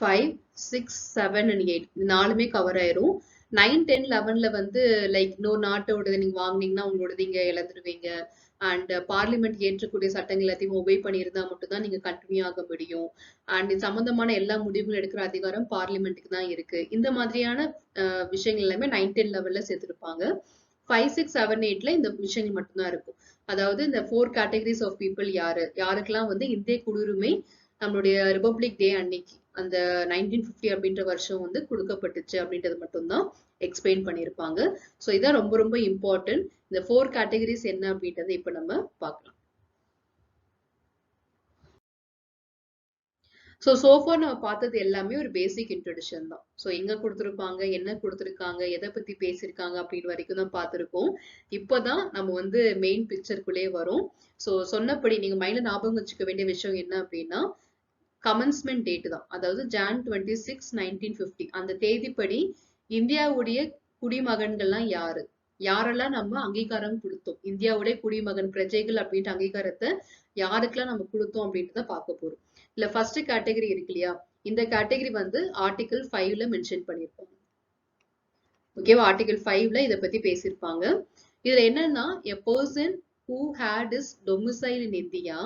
5, 6, 7 and 8 இது நாலுமே கவர் ஆயிரும். 9, 10, 11ல வந்து லைக் இன்னொரு நாட்டோட நீங்க வாங்குனீங்கன்னா உங்களோட நீங்க இழந்துருவீங்க. அண்ட் பார்லிமெண்ட் ஏற்றக்கூடிய சட்டங்கள் எல்லாத்தையும் ஒபே பண்ணியிருந்தா மட்டும்தான் நீங்க கண்டினியூ ஆக முடியும். அண்ட் இது சம்பந்தமான எல்லா முடிவுகள் எடுக்கிற அதிகாரம் பார்லிமெண்ட்டுக்கு தான் இருக்கு. இந்த மாதிரியான விஷயங்கள் எல்லாமே 9, 10 லெவல்ல சேர்த்திருப்பாங்க. 5, 6, 7, 8ல இந்த விஷயங்கள் மட்டும்தான் இருக்கும். அதாவது இந்த 4 கேட்டகரிஸ் ஆஃப் பீப்புள் யாருக்கெல்லாம் வந்து இந்திய குடியுரிமை நம்மளுடைய ரிபப்ளிக் டே அன்னைக்கு அந்த 1950 அப்படின்ற வருஷம் வந்து கொடுக்கப்பட்டுச்சு அப்படின்றது மட்டும்தான் எக்ஸ்பிளைன் பண்ணியிருப்பாங்க. ஸோ இதான் ரொம்ப இம்பார்ட்டன்ட். இந்த 4 கேட்டகரிஸ் என்ன அப்படின்றத இப்ப நம்ம பார்க்கலாம். ஸோ சோஃபார் நம்ம பார்த்தது எல்லாமே ஒரு பேசிக் இன்ட்ரோடக்ஷன் தான். ஸோ எங்க கொடுத்துருப்பாங்க, என்ன கொடுத்துருக்காங்க, எதை பத்தி பேசியிருக்காங்க அப்படின்னு வரைக்கும் தான் பார்த்துருக்கோம். இப்போதான் நம்ம வந்து மெயின் பிக்சருக்குள்ளே வரும். ஸோ சொன்னபடி நீங்க மைண்ட்ல ஞாபகம் வச்சுக்க வேண்டிய விஷயம் என்ன அப்படின்னா, கமென்ஸ்மெண்ட் டேட் தான். அதாவது Jan 26, 1950 அந்த தேதிப்படி இந்தியாவுடைய குடிமகன்கள்லாம் யாரெல்லாம் நம்ம அங்கீகாரம் கொடுத்தோம், இந்தியாவுடைய குடிமகன் பிரஜைகள் அப்படின்ற அங்கீகாரத்தை யாருக்கெல்லாம் நம்ம கொடுத்தோம் அப்படின்றத பார்க்க போறோம். இல்ல ஃபர்ஸ்ட் கேட்டகரி இருக்கு இல்லையா, இந்த கேட்டகரி வந்து ஆர்டிகல் 5ல மென்ஷன் பண்ணிருப்பாங்க. ஓகேவா? ஆர்டிகல் 5ல இதை பத்தி பேசியிருப்பாங்க. இதுல என்னன்னா, a person who had his domicile in India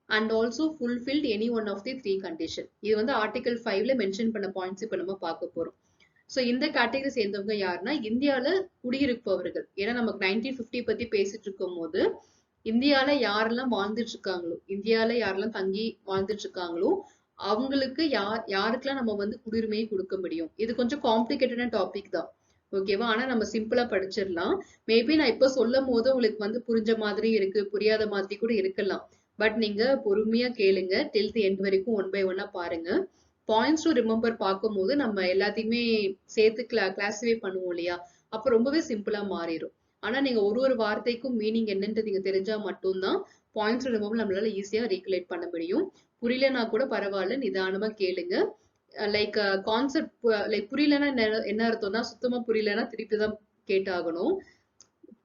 and also fulfilled any one of the 3 condition. இது வந்து ஆர்டிகல் 5ல மென்ஷன் பண்ண பாயிண்ட்ஸ் இப்ப நம்ம பார்க்க போறோம். சோ இந்த கேட்டகரி சேர்ந்தவங்க யாருன்னா, இந்தியால குடியிருப்பவர்கள். ஏன்னா நமக்கு 1950 பத்தி பேசிட்டு இருக்கும் போது இந்தியால யாரெல்லாம் வாழ்ந்துட்டு இருக்காங்களோ, இந்தியால யாரெல்லாம் தங்கி வாழ்ந்துட்டு இருக்காங்களோ அவங்களுக்கு யாருக்கெல்லாம் நம்ம வந்து குடியுரிமையை கொடுக்க முடியும். இது கொஞ்சம் காம்ப்ளிகேட்டடான டாபிக் தான். ஓகேவா? ஆனா நம்ம சிம்பிளா படிச்சிடலாம். மேபி நான் இப்ப சொல்லும் போது உங்களுக்கு வந்து புரிஞ்ச மாதிரி இருக்கு, புரியாத மாதிரி கூட இருக்கலாம். பட் நீங்க பொறுமையா கேளுங்க, டில் தி எண்ட் வரைக்கும் 1 by 1 பாருங்க. பாயிண்ட்ஸ் டு ரிமெம்பர் பார்க்கும் போது நம்ம எல்லாத்தையுமே சேர்த்து கிளாஸிஃபை பண்ணுவோம் இல்லையா, அப்ப ரொம்பவே சிம்பிளா மாறிடும். ஆனா நீங்க ஒரு வார்த்தைக்கும் மீனிங் என்னன்றது நீங்க தெரிஞ்சா மட்டும்தான் பாயிண்ட்ஸ் டு ரிமெம்பர் நம்மளால ஈஸியா ரீகலேட் பண்ண முடியும். புரியலன்னா கூட பரவாயில்ல, நிதானமா கேளுங்க. லைக் கான்செப்ட் லைக் புரியலன்னா என்ன அர்த்தம்னா, சுத்தமா புரியலன்னா திருப்பி தான் கேட்டாகணும்.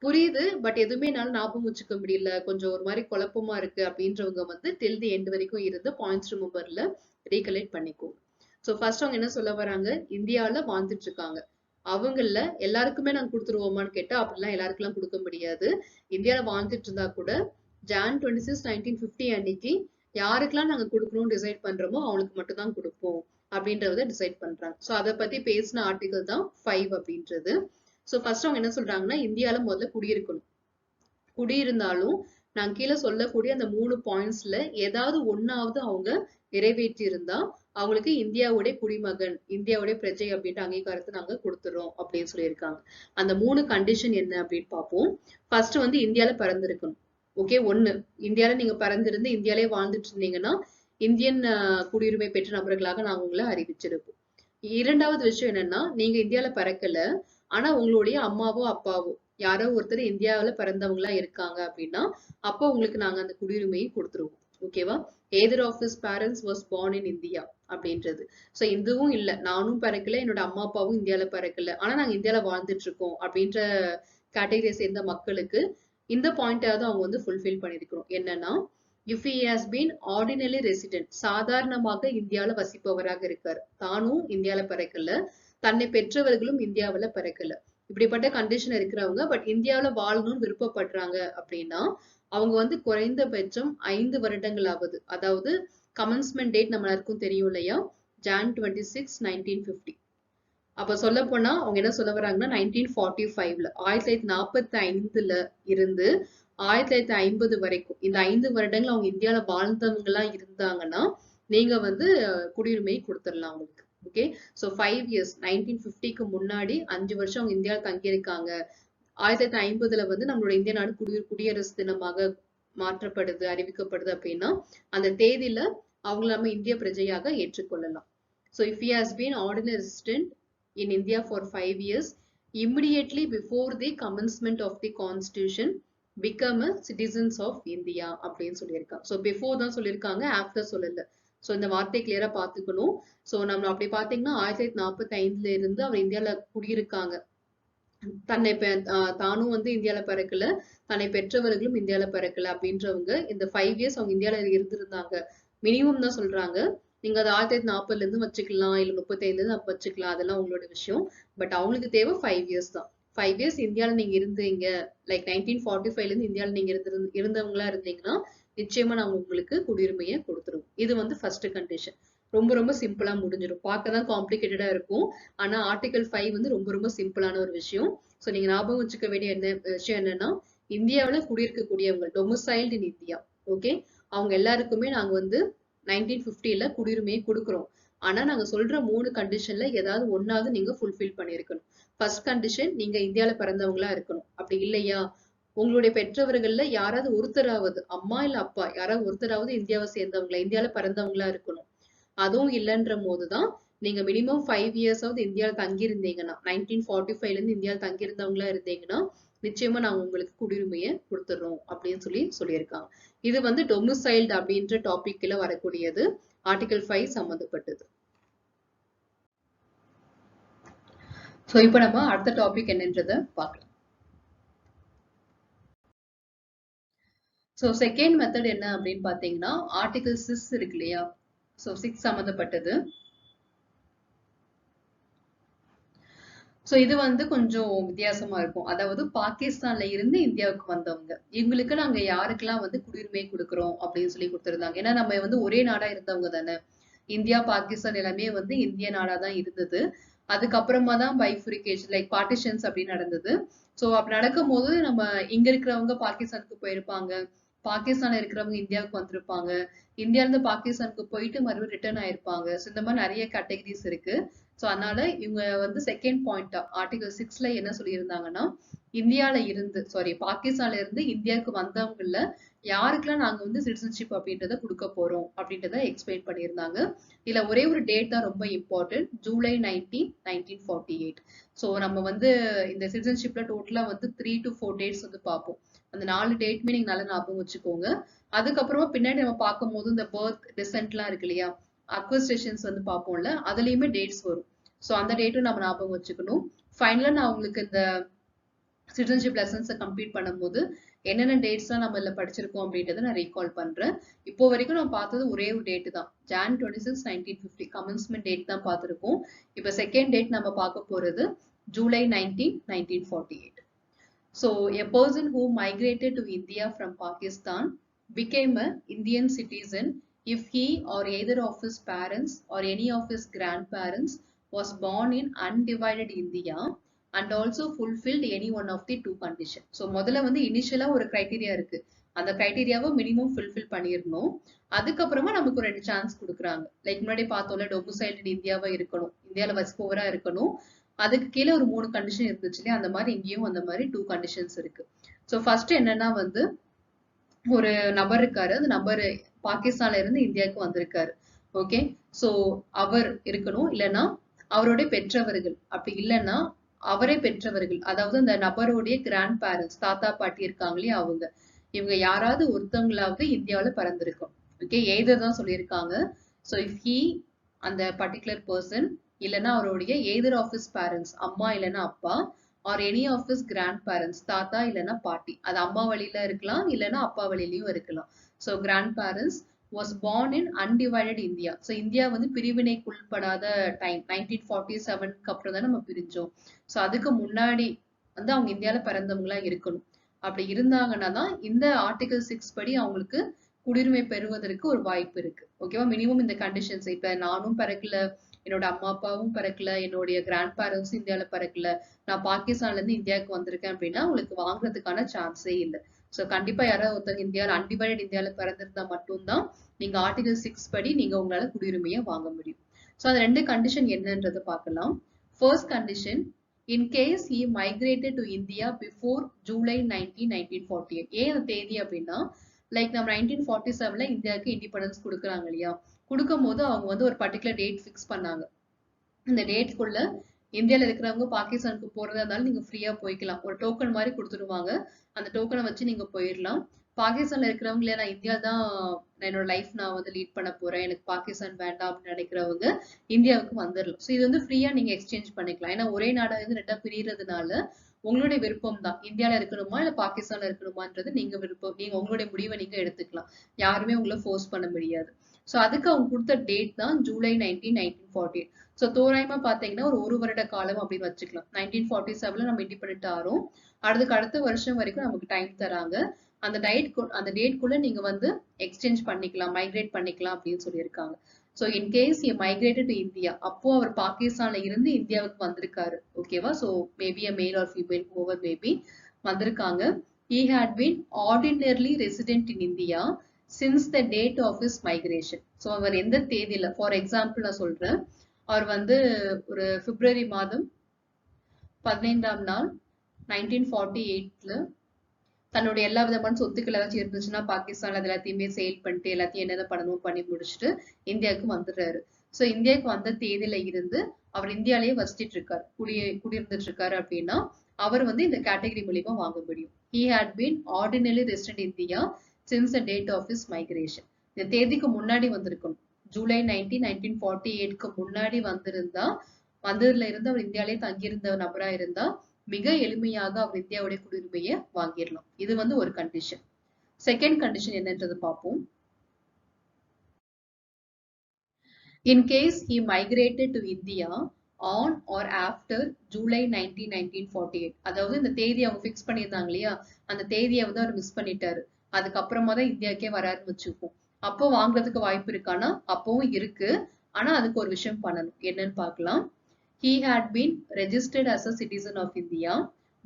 புரியுது பட் எதுவுமே என்னால ஞாபகம் வச்சுக்க முடியல, கொஞ்சம் ஒரு மாதிரி குழப்பமா இருக்கு அப்படின்றவங்க வந்து டில் தி எண்ட் வரைக்கும் இருந்து பாயிண்ட்ஸ் ரிமெம்பர்ல ரீகலேட் பண்ணிக்கோ. சோ ஃபர்ஸ்ட் அவங்க என்ன சொல்ல வராங்க, இந்தியால வாழ்ந்துட்டு இருக்காங்க. அவங்கள எல்லாருக்குமே நாங்க கொடுத்துருவோமான்னு கேட்டா அப்படிலாம் எல்லாருக்கெல்லாம் கொடுக்க முடியாது. இந்தியால வாழ்ந்துட்டு இருந்தா கூட Jan 26, 1950 அன்னைக்கு யாருக்கெல்லாம் நாங்க கொடுக்கணும்னு டிசைட் பண்றோமோ அவங்களுக்கு மட்டும் தான் கொடுப்போம் அப்படின்றத டிசைட் பண்றாங்க. சோ அதை பத்தி பேசின ஆர்டிகல் தான் 5 அப்படின்றது. சோ ஃபர்ஸ்ட் அவங்க என்ன சொல்றாங்கன்னா, இந்தியால முதல்ல குடியிருக்கணும். குடியிருந்தாலும் நாங்க கீழே சொல்லக்கூடிய அந்த 3 பாயிண்ட்ஸ்ல ஏதாவது ஒன்னாவது அவங்க நிறைவேற்றி இருந்தா அவங்களுக்கு இந்தியாவுடைய குடிமகன், இந்தியாவுடைய பிரஜை அப்படின்ற அங்கீகாரத்தை நாங்க கொடுத்துறோம் அப்படின்னு சொல்லியிருக்காங்க. அந்த 3 கண்டிஷன் என்ன அப்படின்னு பார்ப்போம். ஃபர்ஸ்ட் வந்து இந்தியால பிறந்திருக்கணும். ஓகே, ஒண்ணு, இந்தியால நீங்க பிறந்திருந்து இந்தியாலே வாழ்ந்துட்டு இருந்தீங்கன்னா இந்தியன் குடியுரிமை பெற்ற நபர்களாக நாங்க உங்களை அறிவிச்சிருப்போம். இரண்டாவது விஷயம் என்னன்னா, நீங்க இந்தியால பிறக்கல, ஆனா உங்களுடைய அம்மாவோ அப்பாவோ யாரோ ஒருத்தர் இந்தியாவுல பிறந்தவங்களா இருக்காங்க அப்படின்னா, அப்போ உங்களுக்கு நாங்க அந்த குடியுரிமையை கொடுத்துருவோம். ஓகேவா? Either of this parents was born in India அப்படின்றது. சோ இதுவும் இல்ல, நானும் பிறக்கல, என்னோட அம்மா அப்பாவும் இந்தியால பிறக்கல, ஆனா நாங்க இந்தியால வாழ்ந்துட்டு இருக்கோம் அப்படின்ற கேட்டகரியை சேர்ந்த மக்களுக்கு இந்த பாயிண்டாவது அவங்க வந்து ஃபுல்ஃபில் பண்ணிருக்கணும். என்னன்னா, if he has been ordinarily resident, சாதாரணமாக இந்தியால வசிப்பவராக இருக்காரு, தானும் இந்தியால பிறக்கல, தன்னை பெற்றவர்களும் இந்தியாவுல பிறக்கல, இப்படிப்பட்ட கண்டிஷன் இருக்கிறவங்க பட் இந்தியாவுல வாழணும்னு விருப்பப்படுறாங்க அப்படின்னா அவங்க வந்து குறைந்தபட்சம் 5 வருடங்களாவது, அதாவது கமன்ஸ்மெண்ட் டேட் நம்ம எல்லாருக்கும் தெரியும் இல்லையா, Jan 26, 1950. அப்ப சொல்ல போனா அவங்க என்ன சொல்ல வராங்கன்னா 1945ல 1945ல இருந்து 1950 வரைக்கும் இந்த 5 வருடங்கள் அவங்க இந்தியால வாழ்ந்தவங்களா இருந்தாங்கன்னா நீங்க வந்து குடியுரிமையை கொடுத்துடலாம் அவங்களுக்கு. ஓகே, சோ 5 இயர்ஸ் 1950க்கு முன்னாடி 5 வருஷம் அவங்க இந்தியாவில் தங்கியிருக்காங்க, 1950ல வந்து நம்மளோட இந்திய நாடு குடியரசு தினமாக மாற்றப்படுது, அறிவிக்கப்படுது அப்படின்னா அந்த தேதியில அவங்களை நம்ம இந்திய பிரஜையாக ஏற்றுக்கொள்ளலாம். So if he has been ordinary resident in India for 5 years, immediately before the commencement of the constitution, become a citizens of India அப்படின்னு சொல்லியிருக்காங்க. ஸோ பிஃபோர் தான் சொல்லியிருக்காங்க, ஆஃப்டர் சொல்லல. ஸோ இந்த வார்த்தை கிளியரா பார்த்துக்கணும். ஸோ நம்ம அப்படி பார்த்தீங்கன்னா 1945ல இருந்து அவர் இந்தியால குடியிருக்காங்க, தன்னை தானும் வந்து இந்தியால பிறக்கல, தன்னை பெற்றவர்களும் இந்தியால பிறக்கல அப்படின்றவங்க இந்த 5 இயர்ஸ் அவங்க இந்தியால இருந்திருந்தாங்க. மினிமம் தான் சொல்றாங்க. நீங்க அதை 1940ல இருந்து வச்சுக்கலாம், இல்ல 35ல இருந்து வச்சுக்கலாம், அதெல்லாம் உங்களோட விஷயம். பட் அவங்களுக்கு தேவை 5 இயர்ஸ் தான். 5 இயர்ஸ் இந்தியால நீங்க இருந்தீங்க, லைக் 1945ல இருந்து இந்தியால நீங்க இருந்தவங்களா இருந்தீங்கன்னா நிச்சயமா நாங்க உங்களுக்கு குடியுரிமையை கொடுத்துருவோம். இது வந்து ஃபர்ஸ்ட் கண்டிஷன். ரொம்ப ரொம்ப சிம்பிளா முடிஞ்சிடும். பார்க்கதான் காம்ப்ளிகேட்டடா இருக்கும், ஆனா ஆர்டிகல் 5 வந்து ரொம்ப ரொம்ப சிம்பிளான ஒரு விஷயம். சோ நீங்க ஞாபகம் வச்சுக்க வேண்டிய விஷயம் என்னன்னா, இந்தியாவில குடியிருக்கக்கூடியவங்க டொமிசைல்டு இன் இந்தியா, ஓகே, அவங்க எல்லாருக்குமே நாங்க வந்து 1950ல குடியுரிமையை கொடுக்குறோம். ஆனா நாங்க சொல்ற 3 கண்டிஷன்ல ஏதாவது ஒன்னாவது நீங்க ஃபுல்ஃபில் பண்ணிருக்கணும். ஃபர்ஸ்ட் கண்டிஷன், நீங்க இந்தியால பிறந்தவங்களா இருக்கணும். அப்படி இல்லையா, உங்களுடைய பெற்றவர்கள்ல யாராவது ஒருத்தராவது, அம்மா இல்ல அப்பா யாராவது ஒருத்தராவது இந்தியாவை சேர்ந்தவங்களா, இந்தியால பிறந்தவங்களா இருக்கணும். அதுவும் இல்லைன்ற போதுதான் நீங்க மினிமம் 5 இயர்ஸாவது இந்தியால தங்கி இருந்தீங்கன்னா, 1945ல இருந்து இந்தியால தங்கி இருந்தவங்களா இருந்தீங்கன்னா நிச்சயமா நாங்க உங்களுக்கு குடியுரிமையை கொடுத்துடுறோம் அப்படின்னு சொல்லியிருக்காங்க. இது வந்து டொமிசைல்டு அப்படின்ற டாபிக்ல வரக்கூடியது, ஆர்டிகல் 5 சம்பந்தப்பட்டது. சோ இப்ப நம்ம அடுத்த டாபிக் என்னன்றத பார்க்கலாம். சோ செகண்ட் மெத்தட் என்ன அப்படின்னு பாத்தீங்கன்னா, ஆர்டிகல் 6 இருக்கு இல்லையா, சோ 6 சம்பந்தப்பட்டது. சோ இது வந்து கொஞ்சம் வித்தியாசமா இருக்கும். அதாவது பாகிஸ்தான்ல இருந்து இந்தியாவுக்கு வந்தவங்க, இவங்களுக்கு நாங்க யாருக்கெல்லாம் வந்து குடியுரிமை கொடுக்குறோம் அப்படின்னு சொல்லி கொடுத்திருந்தாங்க. ஏன்னா நம்ம வந்து ஒரே நாடா இருந்தவங்க தானே, இந்தியா பாகிஸ்தான் எல்லாமே வந்து இந்திய நாடா தான் இருந்தது. அதுக்கப்புறமா தான் பைஃபுரிகேஷன் லைக் பார்ட்டிஷன்ஸ் அப்படின்னு நடந்தது. சோ அப்படி நடக்கும் போது நம்ம இங்க இருக்கிறவங்க பாகிஸ்தானுக்கு போயிருப்பாங்க, பாகிஸ்தான்ல இருக்கிறவங்க இந்தியாவுக்கு வந்திருப்பாங்க, இந்தியால இருந்து பாகிஸ்தானுக்கு போயிட்டு மறுபடியும் ரிட்டர்ன் ஆயிருப்பாங்க. சோ இந்த மாதிரி நிறைய கேட்டகரிஸ் இருக்கு. சோ அதனால இவங்க வந்து செகண்ட் பாயிண்டா ஆர்டிகல் 6ல என்ன சொல்லியிருந்தாங்கன்னா, இந்தியால இருந்து பாகிஸ்தான்ல இருந்து இந்தியாவுக்கு வந்தவங்கல யாருக்கெல்லாம் நாங்க வந்து சிட்டிசன்ஷிப் அப்படின்றத கொடுக்க போறோம் அப்படின்றத எக்ஸ்பிளைன் பண்ணியிருந்தாங்க. இதுல ஒரே ஒரு டேட் தான் ரொம்ப இம்பார்ட்டன்ட், ஜூலை 19, 1948. சோ நம்ம வந்து இந்த சிட்டிசன்ஷிப்ல டோட்டலா வந்து 3 to 4 டேட்ஸ் வந்து பார்ப்போம். அந்த 4 டேட்மே நீங்க நல்லா ஞாபகம் வச்சுக்கோங்க. அதுக்கப்புறமா பின்னாடி நம்ம பார்க்கும் போது இந்த பர்த் டிசென்ட் எல்லாம் இருக்கு இல்லையா, அக்வஸ்டேஷன்ஸ் வந்து பார்ப்போம்ல, அதுலயுமே டேட்ஸ் வரும். சோ அந்த டேட்டும் நம்ம ஞாபகம் வச்சுக்கணும். ஃபைனலா நான் உங்களுக்கு இந்த சிட்டிசன்ஷிப் லெசன்ஸை கம்ப்ளீட் பண்ணும்போது என்னென்ன டேட்ஸ் எல்லாம் நம்ம இதுல படிச்சிருக்கோம் அப்படின்றத நான் ரீகால் பண்றேன். இப்போ வரைக்கும் நான் பார்த்தது ஒரே ஒரு டேட் தான், Jan 26, 1950 கமென்ஸ்மெண்ட் டேட் தான் பார்த்திருக்கோம். இப்போ செகண்ட் டேட் நம்ம பார்க்க போறது July 19, 1948. So a person who migrated to India from Pakistan became an Indian citizen if he or either of his parents or any of his grandparents was born in undivided India and also fulfilled any one of the two conditions. So முதல்ல வந்து இனிஷியலா ஒரு criteria இருக்கு, அந்த கிரைட்டீரியாவை minimum fulfil பண்ணிடணும். அதுக்கப்புறமா நமக்கு ஒரு 2 சான்ஸ் கொடுக்குறாங்க. லைக் முன்னாடி பார்த்தோம்ல, டொமிசைல்டு இன் இந்தியாவா இருக்கணும், இந்தியாவில் வசிப்பவரா இருக்கணும். அதுக்கு கீழே ஒரு 3 கண்டிஷன் இருந்துச்சு இல்லையா, அந்த மாதிரி இங்கேயும் அந்த மாதிரி 2 கண்டிஷன்ஸ் இருக்கு. ஸோ ஃபர்ஸ்ட் என்னன்னா வந்து ஒரு நபர் இருக்காரு, அந்த நபர் பாகிஸ்தான்ல இருந்து இந்தியாவுக்கு வந்திருக்காரு. ஓகே, சோ அவர் இருக்கணும், இல்லைன்னா அவருடைய பெற்றவர்கள், அப்படி இல்லைன்னா அவரே பெற்றவர்கள், அதாவது அந்த நபருடைய கிராண்ட் பேரண்ட்ஸ், தாத்தா பாட்டி இருக்காங்களே அவங்க, இவங்க யாராவது ஒருத்தவங்களாவது இந்தியாவில பிறந்திருக்கும். ஓகே, எய்தர் தான் சொல்லியிருக்காங்க. ஸோ இஃப் ஹி, அந்த பர்டிகுலர் பர்சன், இல்லைன்னா அவருடைய எய்தர் ஆஃப் ஹிஸ் பேரண்ட்ஸ், அம்மா இல்லைன்னா அப்பா, or any of his grandparents, தாத்தா இல்லைன்னா பாட்டி, அது அம்மா வழியில இருக்கலாம், இல்லைன்னா அப்பா வழியிலயும் இருக்கலாம். So grandparents was born in undivided India. So India வந்து பிரிவினைக்குள்படாத டைம் 1947க்கு அப்புறம் தான் நம்ம பிரிஞ்சோம். ஸோ அதுக்கு முன்னாடி வந்து அவங்க இந்தியாவில் பிறந்தவங்களா இருக்கணும். அப்படி இருந்தாங்கன்னா தான் இந்த ஆர்டிகல் 6 படி அவங்களுக்கு குடியுரிமை பெறுவதற்கு ஒரு வாய்ப்பு இருக்கு. ஓகேவா, மினிமம் இந்த கண்டிஷன்ஸ். இப்ப நானும் பிறக்கல, என்னோட அம்மா அப்பாவும் பிறக்கல, என்னுடைய கிராண்ட் பேரண்ட்ஸும் இந்தியாவில பிறக்கல, நான் பாகிஸ்தான்ல இருந்து இந்தியாவுக்கு வந்திருக்கேன் அப்படின்னா உங்களுக்கு வாங்குறதுக்கான சான்ஸே இல்லை. ஸோ கண்டிப்பா யாராவது ஒருத்தவங்க இந்தியாவில் அன்டிவைடட் இந்தியாவில பிறந்திருந்தா மட்டும்தான் நீங்க ஆர்டிகல் 6 படி நீங்க உங்களால குடியுரிமையை வாங்க முடியும். ஸோ அந்த 2 கண்டிஷன் என்னன்றதை பார்க்கலாம். First condition, in case he migrated to India before July 19, 1948. ஏன் அந்த தேதி அப்படின்னா, லைக் நம்ம 1947ல இந்தியாவுக்கு இண்டிபெண்டன்ஸ் கொடுக்குறாங்க இல்லையா, கொடுக்கும் போது அவங்க வந்து ஒரு பர்டிகுலர் டேட் ஃபிக்ஸ் பண்ணாங்க. இந்த டேட்குள்ள இந்தியாவில் இருக்கிறவங்க பாகிஸ்தானுக்கு போறதா இருந்தாலும் நீங்க ஃப்ரீயா போய்க்கலாம். ஒரு டோக்கன் மாதிரி கொடுத்துருவாங்க, அந்த டோக்கனை வச்சு நீங்க போயிடலாம். பாகிஸ்தான்ல இருக்கிறவங்களே நான் இந்தியா தான் என்னோட லைஃப் நான் வந்து லீட் பண்ண போறேன், எனக்கு பாகிஸ்தான் வேண்டாம் அப்படின்னு நினைக்கிறவங்க இந்தியாவுக்கு வந்துடலாம். ஸோ இது வந்து ஃப்ரீயா நீங்க எக்ஸ்சேஞ்ச் பண்ணிக்கலாம். ஏன்னா ஒரே நாடா வந்து 2 பிரியறதுனால உங்களுடைய விருப்பம் தான், இந்தியால இருக்கணுமா இல்ல பாகிஸ்தான்ல இருக்கணுமான்றது நீங்க விருப்பம், நீங்க உங்களுடைய முடிவை நீங்க எடுத்துக்கலாம். யாருமே உங்களை ஃபோர்ஸ் பண்ண முடியாது. ஸோ அதுக்கு அவங்க கொடுத்த டேட் தான் ஜூலை 19, 1948. ஸோ தோராயமா பாத்தீங்கன்னா ஒரு வருட காலம் அப்படின்னு வச்சுக்கலாம். 1947ல நம்ம இண்டிபெண்ட் ஆறோம், அடுத்த வருஷம் வரைக்கும் நமக்கு டைம் தராங்க. அந்த டேட்குள்ள நீங்க வந்து எக்ஸ்சேஞ்ச் பண்ணிக்கலாம், மைக்ரேட் பண்ணிக்கலாம் அப்படின்னு சொல்லியிருக்காங்க. So in case migrated to India, அப்போ அவர் பாகிஸ்தான்ல இருந்து இந்தியாவுக்கு வந்திருக்காரு. ஓகேவா, so maybe a male or female, over maybe வந்திருக்காங்க. he had been ordinarily resident in India since the date of his migration. So அவர் எந்த தேதியில, ஃபார் எக்ஸாம்பிள் நான் சொல்றேன், அவர் வந்து ஒரு பிப்ரவரி மாதம் 15ஆம் நாள் 1948ல தன்னுடைய எல்லா விதமான சொத்துக்கள் ஏதாச்சும் இருந்துச்சுன்னா பாகிஸ்தான்ல அது எல்லாத்தையுமே சேல் பண்ணிட்டு எல்லாத்தையும் என்னென்ன பண்ணணும் பண்ணி முடிச்சுட்டு இந்தியாவுக்கு வந்துடுறாரு. ஸோ இந்தியாவுக்கு வந்த தேதியில இருந்து அவர் இந்தியாலேயே வசிச்சிட்டு இருக்காரு, குடியிருந்துட்டு இருக்காரு அப்படின்னா அவர் வந்து இந்த கேட்டகரி மூலியமா வாங்க முடியும். he had been ordinarily resident in India since the date of his migration. இந்த தேதிக்கு முன்னாடி வந்திருக்கணும், ஜூலை 19, 1948க்கு முன்னாடி வந்ததுல இருந்து அவர் இந்தியாலேயே தங்கியிருந்த நபரா இருந்தா மிக எளிமையாக அவர் இந்தியாவுடைய குடியுரிமையை வாங்கிடலாம். இது வந்து ஒரு கண்டிஷன். செகண்ட் கண்டிஷன் என்னன்றது பார்ப்போம். In case he migrated to India on or after July 19, 1948. அதாவது இந்த தேதி அவங்க ஃபிக்ஸ் பண்ணியிருந்தாங்க இல்லையா, அந்த தேதியை வந்து அவர் மிஸ் பண்ணிட்டாரு, அதுக்கப்புறமா தான் இந்தியாவுக்கே வராருன்னு வச்சுப்போம். அப்போ வாங்குறதுக்கு வாய்ப்பு இருக்கானா, அப்பவும் இருக்கு. ஆனா அதுக்கு ஒரு விஷயம் பண்ணணும், என்னன்னு பார்க்கலாம். He had been registered as a citizen of India,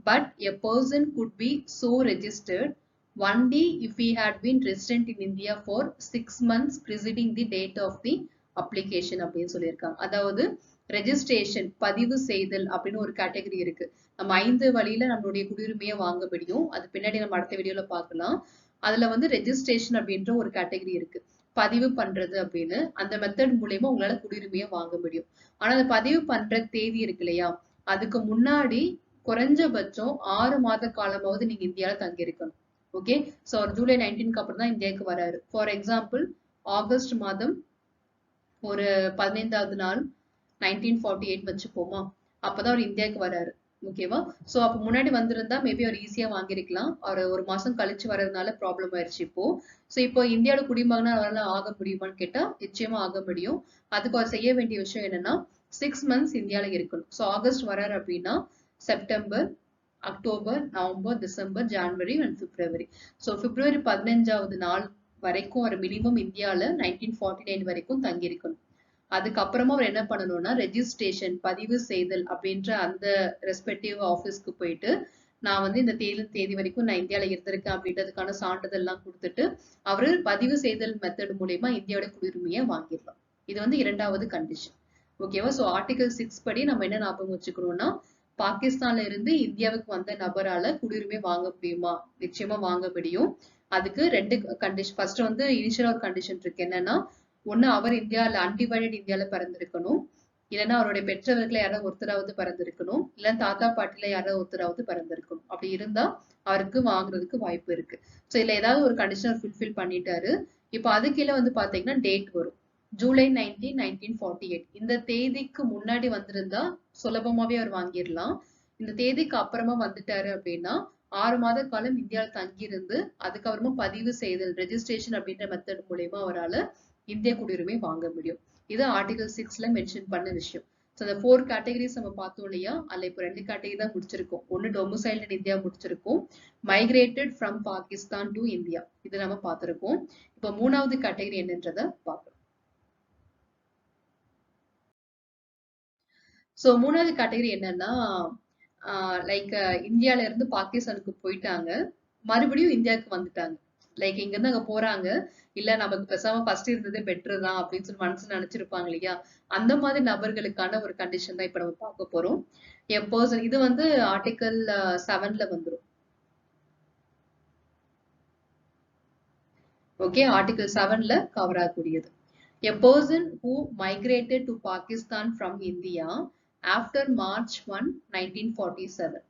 but a person could be so registered only if he had been resident in India for 6 months preceding the date of the application அப்படின்னு சொல்லியிருக்காங்க. அதாவது registration, பதிவு செய்தல் அப்படின்னு ஒரு category இருக்கு. நம்ம 5 வழியில நம்மளுடைய குடியுரிமையை வாங்க முடியும், அது பின்னாடி நம்ம அடுத்த வீடியோல பார்க்கலாம். அதுல வந்து ரெஜிஸ்ட்ரேஷன் அப்படின்ற ஒரு கேட்டகரி இருக்கு, பதிவு பண்றது அப்படின்னு. அந்த மெத்தட் மூலயமா உங்களால குடியுரிமையை வாங்க முடியும். ஆனா அந்த பதிவு பண்ற தேதி இருக்கு இல்லையா, அதுக்கு முன்னாடி குறைஞ்சபட்சம் 6 மாத காலமாவது நீங்க இந்தியாவில தங்கி இருக்கணும். ஓகே, ஸோ அவர் ஜூலை 19க்கு அப்புறம் தான் இந்தியாவுக்கு வராரு. ஃபார் எக்ஸாம்பிள் ஆகஸ்ட் மாதம் ஒரு 15வது நாள் 1948 வச்சுப்போமா, அப்பதான் அவர் இந்தியாவுக்கு வராரு. ஓகேவா, சோ அப்ப முன்னாடி வந்திருந்தா மேபி அவர் ஈஸியா வாங்கிருக்கலாம். அவர் ஒரு மாசம் கழிச்சு வர்றதுனால ப்ராப்ளம் ஆயிடுச்சு இப்போ. சோ இப்போ இந்தியாவோட குடிமகனா அவரால் ஆக முடியுமான்னு கேட்டா நிச்சயமா ஆக முடியும். அதுக்கு அவர் செய்ய வேண்டிய விஷயம் என்னன்னா 6 months இந்தியால இருக்கணும். சோ ஆகஸ்ட் வராரு அப்படின்னா September, October, November, December, January and February. So February 15வது நாள் வரைக்கும் ஒரு மினிமம் இந்தியால 1949 வரைக்கும் தங்கியிருக்கணும். அதுக்கப்புறமா அவர் என்ன பண்ணணும்னா ரெஜிஸ்ட்ரேஷன், பதிவு செய்தல் அப்படின்ற அந்த ரெஸ்பெக்டிவ் ஆஃபீஸ்க்கு போயிட்டு நான் வந்து இந்த தேதி வரைக்கும் நான் இந்தியால இருந்திருக்கேன் அப்படின்றதுக்கான சான்றிதழ் எல்லாம் கொடுத்துட்டு அவரு பதிவு செய்தல் மெத்தட் மூலியமா இந்தியாவோட குடியுரிமையை வாங்கிடலாம். இது வந்து இரண்டாவது கண்டிஷன். ஓகேவா? சோ ஆர்டிகல் 6 படி நம்ம என்ன ஞாபகம் வச்சுக்கணும்னா, பாகிஸ்தான்ல இருந்து இந்தியாவுக்கு வந்த நபரால குடியுரிமை வாங்க முடியுமா? நிச்சயமா வாங்க முடியும். அதுக்கு ரெண்டு கண்டிஷன். ஃபர்ஸ்ட் வந்து இனிஷியல் ஒரு கண்டிஷன் இருக்கு. என்னன்னா, ஒண்ணு அவர் இந்தியால அன்டிவைடட் இந்தியால பிறந்திருக்கணும். இல்லைன்னா அவருடைய பெற்றவர்களை யாராவது ஒருத்தராவது பிறந்திருக்கணும். இல்ல தாத்தா பாட்டில யாராவது ஒருத்தராவது பிறந்திருக்கணும். அப்படி இருந்தா அவருக்கு வாங்குறதுக்கு வாய்ப்பு இருக்கு. சோ இதுல ஏதாவது ஒரு கண்டிஷன் ஃபுல்ஃபில் பண்ணிட்டாரு. இப்ப அது கீழே வந்து பாத்தீங்கன்னா டேட் வரும். ஜூலை 19, 1948. இந்த தேதிக்கு முன்னாடி வந்திருந்தா சுலபமாவே அவர் வாங்கிடலாம். இந்த தேதிக்கு அப்புறமா வந்துட்டாரு அப்படின்னா 6 மாத காலம் இந்தியாவில் தங்கியிருந்து அதுக்கப்புறமா பதிவு செய்தல் ரெஜிஸ்ட்ரேஷன் அப்படின்ற மெத்தட் மூலியமா அவரால் இந்திய குடியுரிமை வாங்க முடியும். இது ஆர்டிகல் 6ல மென்ஷன் பண்ண விஷயம். ஸோ அந்த 4 கேட்டகரிஸ் நம்ம பார்த்தோம் இல்லையா? அதுல இப்போ 2 கேட்டகரி தான் முடிச்சிருக்கோம். ஒன்னு டொமிசைல்டு இன் இந்தியா முடிச்சிருக்கோம். Migrated from Pakistan to India இது நம்ம பார்த்திருக்கோம். இப்போ 3வது கேட்டகரி என்னன்றதை பார்க்கலாம். ஸோ 3வது கேட்டகரி என்னன்னா, லைக் இந்தியால இருந்து பாகிஸ்தானுக்கு போயிட்டாங்க. மறுபடியும் இந்தியாவுக்கு வந்துட்டாங்க. லைக் இங்க இருந்து அங்க போறாங்க. இல்ல நமக்கு பேசாம ஃபர்ஸ்ட் இருந்ததே பெட்டர் தான் அப்படின்னு சொல்லி மனசுல நினைச்சிருப்பாங்க இல்லையா? அந்த மாதிரி நபர்களுக்கான ஒரு கண்டிஷன் தான் இப்ப நம்ம பார்க்க போறோம். எ பர்சன் இது வந்து ஆர்டிகல் 7ல வந்துரும். ஓகே, ஆர்டிகல் 7ல கவர் ஆகக்கூடியது. A person who migrated to Pakistan from India after March 1, 1947,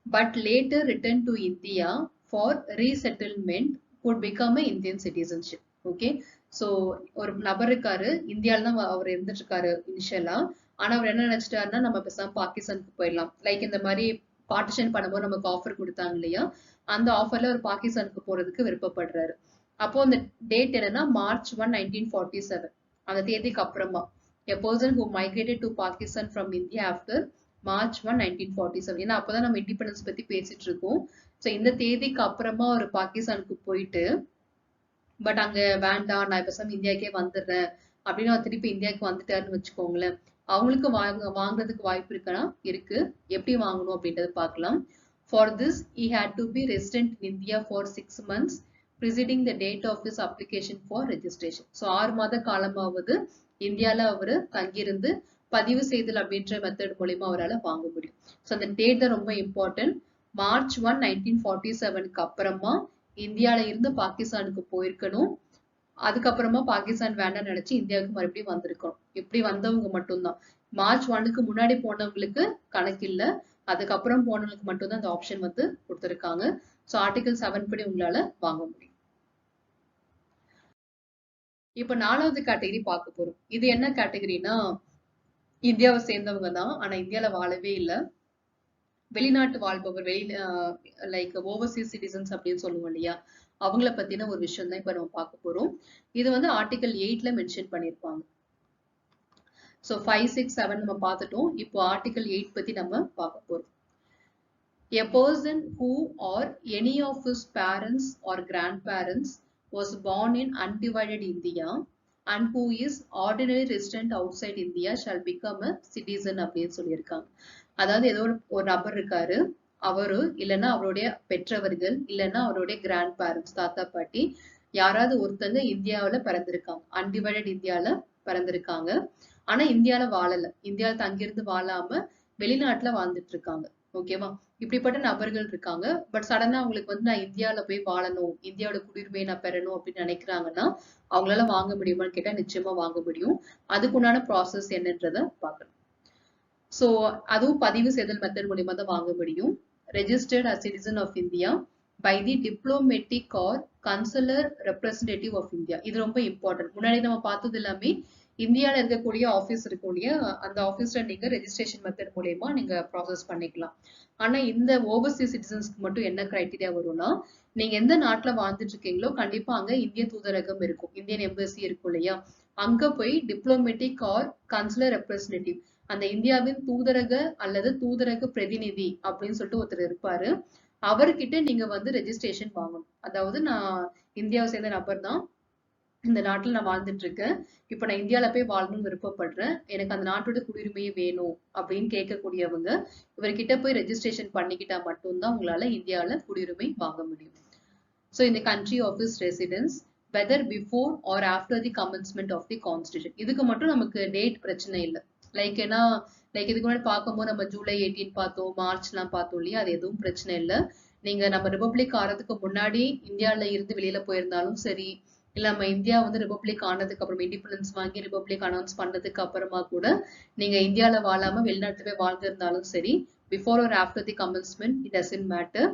but later returned to India for resettlement could become a Indian citizenship. Okay, so ஒரு நபர் இருக்காரு, இந்தியால தான் அவர் இருந்துட்டு இருக்காரு இனிஷியலா. ஆனா அவர் என்ன நினைச்சிட்டாருன்னா, நம்ம பேசாம பாகிஸ்தானுக்கு போயிடலாம். லைக் இந்த மாதிரி பார்ட்டிஷன் பண்ணும்போது நமக்கு ஆஃபர் கொடுத்தாங்க இல்லையா? அந்த ஆஃபர்ல அவர் பாகிஸ்தானுக்கு போறதுக்கு விருப்பப்படுறாரு. அப்போ அந்த டேட் என்னன்னா மார்ச் 1, 1947. அந்த தேதிக்கு அப்புறமா a person who migrated to Pakistan from India after March 1, 1947. ஏன்னா அப்பதான் நம்ம இண்டிபெண்டன்ஸ் பத்தி பேசிட்டு இருக்கோம். ஸோ இந்த தேதிக்கு அப்புறமா ஒரு பாகிஸ்தானுக்கு போயிட்டு பட் அங்க வேண்டாம் நான் பேசாம இந்தியாவுக்கே வந்துடுறேன் அப்படின்னு அவர் திருப்பி இந்தியாவுக்கு வந்துட்டாருன்னு வச்சுக்கோங்களேன். அவங்களுக்கு வாங்குறதுக்கு வாய்ப்பு இருக்குன்னா இருக்கு. எப்படி வாங்கணும் அப்படின்றத பார்க்கலாம். For this he had to be resident in India for 6 months preceding the date of his application for registration. So 6 மாத காலமாவது இந்தியால அவரு தங்கியிருந்து பதிவு செய்தல் அப்படின்ற மெத்தட் மூலியமா அவரால் வாங்க முடியும். ஸோ அந்த டேட் தான் ரொம்ப இம்பார்ட்டன்ட். மார்ச் 1, 1947க்கு அப்புறமா இந்தியால இருந்து பாகிஸ்தானுக்கு போயிருக்கணும். அதுக்கப்புறமா பாகிஸ்தான் வேண்டாம்னு நினைச்சு இந்தியாவுக்கு மறுபடியும் வந்திருக்கணும். இப்படி வந்தவங்க மட்டும்தான். மார்ச் 1க்கு முன்னாடி போனவங்களுக்கு கணக்கு இல்ல. அதுக்கப்புறம் போனவங்களுக்கு மட்டும்தான் அந்த ஆப்ஷன் வந்து கொடுத்திருக்காங்க. ஸோ ஆர்டிகல் 7 படி உங்களால வாங்க முடியும். இப்ப 4வது கேட்டகரி பார்க்க போறோம். இது என்ன கேட்டகரினா, இந்தியாவை சேர்ந்தவங்க தான். ஆனா இந்தியால வாழவே இல்லை. வெளிநாட்டு வாழ்பவர் லைக் ஓவர்சீஸ் சிட்டிசன்ஸ் அப்படின்னு சொல்லுவோம் இல்லையா? அவங்கள பத்தின ஒரு விஷயம் தான் இப்ப நம்ம பார்க்க போறோம். இது வந்து ஆர்டிகல் 8ல மென்ஷன் பண்ணிருப்பாங்க. ஸோ 5, 6, 7 நம்ம பார்த்துட்டோம். இப்போ ஆர்டிகல் 8 பத்தி நம்ம பார்க்க போறோம். A person who or any of his parents or grandparents was born in undivided India and who is ordinary resident outside India shall become a citizen அப்படின்னு சொல்லியிருக்காங்க. அதாவது ஏதோ ஒரு நபர் இருக்காரு, அவரு இல்லைன்னா அவருடைய பெற்றவர்கள் இல்லைன்னா அவருடைய கிராண்ட் பேரண்ட்ஸ் தாத்தா பாட்டி யாராவது ஒருத்தங்க இந்தியாவில பிறந்திருக்காங்க. அன்டிவைடட் இந்தியால பிறந்திருக்காங்க. ஆனா இந்தியால வாழல. இந்தியாவில் தங்கியிருந்து வாழாம வெளிநாட்டுல வாழ்ந்துட்டு இருக்காங்க. ஓகேவா? இப்படிப்பட்ட நபர்கள் இருக்காங்க. பட் சடனா அவங்களுக்கு வந்து நான் இந்தியால போய் வாழணும், இந்தியாவோட குடியுரிமையை நான் பெறணும் அப்படின்னு நினைக்கிறாங்கன்னா அவங்களால வாங்க முடியுமான்னு கேட்டா நிச்சயமா வாங்க முடியும். அதுக்குண்டான ப்ராசஸ் என்னன்றத பார்க்கணும். ஸோ அதுவும் பதிவு செய்தல் மெத்தட் மூலியமா தான் வாங்க முடியும். Registered as citizen of India by the diplomatic or consular representative of India. இது ரொம்ப இம்பார்ட்டன்ட். முன்னாடி நம்ம பார்த்தது எல்லாமே இந்தியாவில் இருக்கக்கூடிய ஆஃபீஸ் இருக்கக்கூடிய அந்த ஆஃபீஸ்ல நீங்க ரெஜிஸ்ட்ரேஷன் மெத்தட் மூலயமா நீங்க ப்ராசஸ் பண்ணிக்கலாம். ஆனா இந்த ஓவர்சீஸ் சிட்டிசன்ஸ்க்கு மட்டும் என்ன கிரைட்டீரியா வரும்னா, நீங்க எந்த நாட்டுல வாழ்ந்துட்டு இருக்கீங்களோ கண்டிப்பா அங்க இந்திய தூதரகம் இருக்கும், இந்தியன் எம்பசி இருக்கும் இல்லையா? அங்க போய் டிப்ளோமேட்டிக் ஆர் கன்சுலர் ரெப்ரஸன்டேட்டிவ் அந்த இந்தியாவின் தூதரக அல்லது தூதரக பிரதிநிதி அப்படின்னு சொல்லிட்டு ஒருத்தர் இருப்பாரு. அவர்கிட்ட நீங்க வந்து ரெஜிஸ்ட்ரேஷன் வாங்கணும். அதாவது நான் இந்தியாவை சேர்ந்த நபர் தான், இந்த நாட்டுல நான் வாழ்ந்துட்டு இருக்கேன். இப்ப நான் இந்தியால போய் வாழணும்னு விருப்பப்படுறேன். எனக்கு அந்த நாட்டோட குடியுரிமையே வேணும் அப்படின்னு கேட்கக்கூடியவங்க இவர்கிட்ட போய் ரெஜிஸ்ட்ரேஷன் பண்ணிக்கிட்டா மட்டும்தான் உங்களால இந்தியால குடியுரிமை வாங்க முடியும். So in the country of his residence, whether before or after the commencement of the constitution. இதுக்கு மட்டும் நமக்கு டேட் பிரச்சனை இல்லை. லைக் ஏன்னா லைக் இதுக்கு முன்னாடி பார்க்கும்போது நம்ம ஜூலை 18 பார்த்தோம், மார்ச்லாம் பார்த்தோம் இல்லையா, அது எதுவும் பிரச்சனை இல்லை. நீங்க நம்ம ரிபப்ளிக் ஆறதுக்கு முன்னாடி இந்தியால இருந்து வெளியில போயிருந்தாலும் சரி, இல்ல நம்ம இந்தியா வந்து ரிபப்ளிக் ஆனதுக்கு அப்புறம் இண்டிபெண்டன்ஸ் வாங்கி ரிபப்ளிக் அனௌன்ஸ் பண்ணதுக்கு அப்புறமா கூட நீங்க இந்தியால வாழாம வெளிநாட்டுல போய் வாழ்ந்திருந்தாலும் சரி, before or after the commencement it doesn't matter.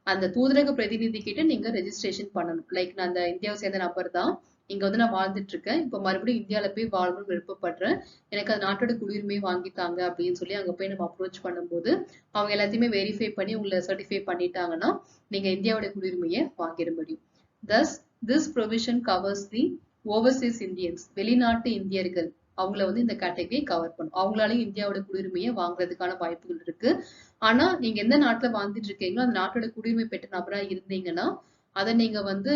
அந்த தூதரக பிரதிநிதி கிட்ட நீங்க ரெஜிஸ்ட்ரேஷன் பண்ணணும். லைக் நான் அந்த இந்தியாவை சேர்ந்த நபர் தான், இங்க வந்து நான் வாழ்ந்துட்டு இருக்கேன், இப்ப மறுபடியும் இந்தியால போய் வாழணும்னு விருப்பப்படுறேன், எனக்கு அந்த நாட்டோட குடியுரிமை வாங்கித்தாங்க அப்படின்னு சொல்லி அங்க போய் நம்ம அப்ரோச் பண்ணும்போது அவங்க எல்லாத்தையுமே வெரிஃபை பண்ணி உங்களை சர்டிஃபை பண்ணிட்டாங்கன்னா நீங்க இந்தியாவோட குடியுரிமையை வாங்கிட முடியும். Thus, this provision covers the overseas Indians, வெளிநாட்டு இந்தியர்கள். அவங்கள வந்து இந்த கேட்டகரியை கவர் பண்ணும். அவங்களாலையும் இந்தியாவோட குடியுரிமையை வாங்குறதுக்கான வாய்ப்புகள் இருக்கு. ஆனா நீங்க எந்த நாட்டுல வாழ்ந்துட்டு இருக்கீங்களோ அந்த நாட்டோட குடியுரிமை பெற்ற நபரா இருந்தீங்கன்னா அதை நீங்க வந்து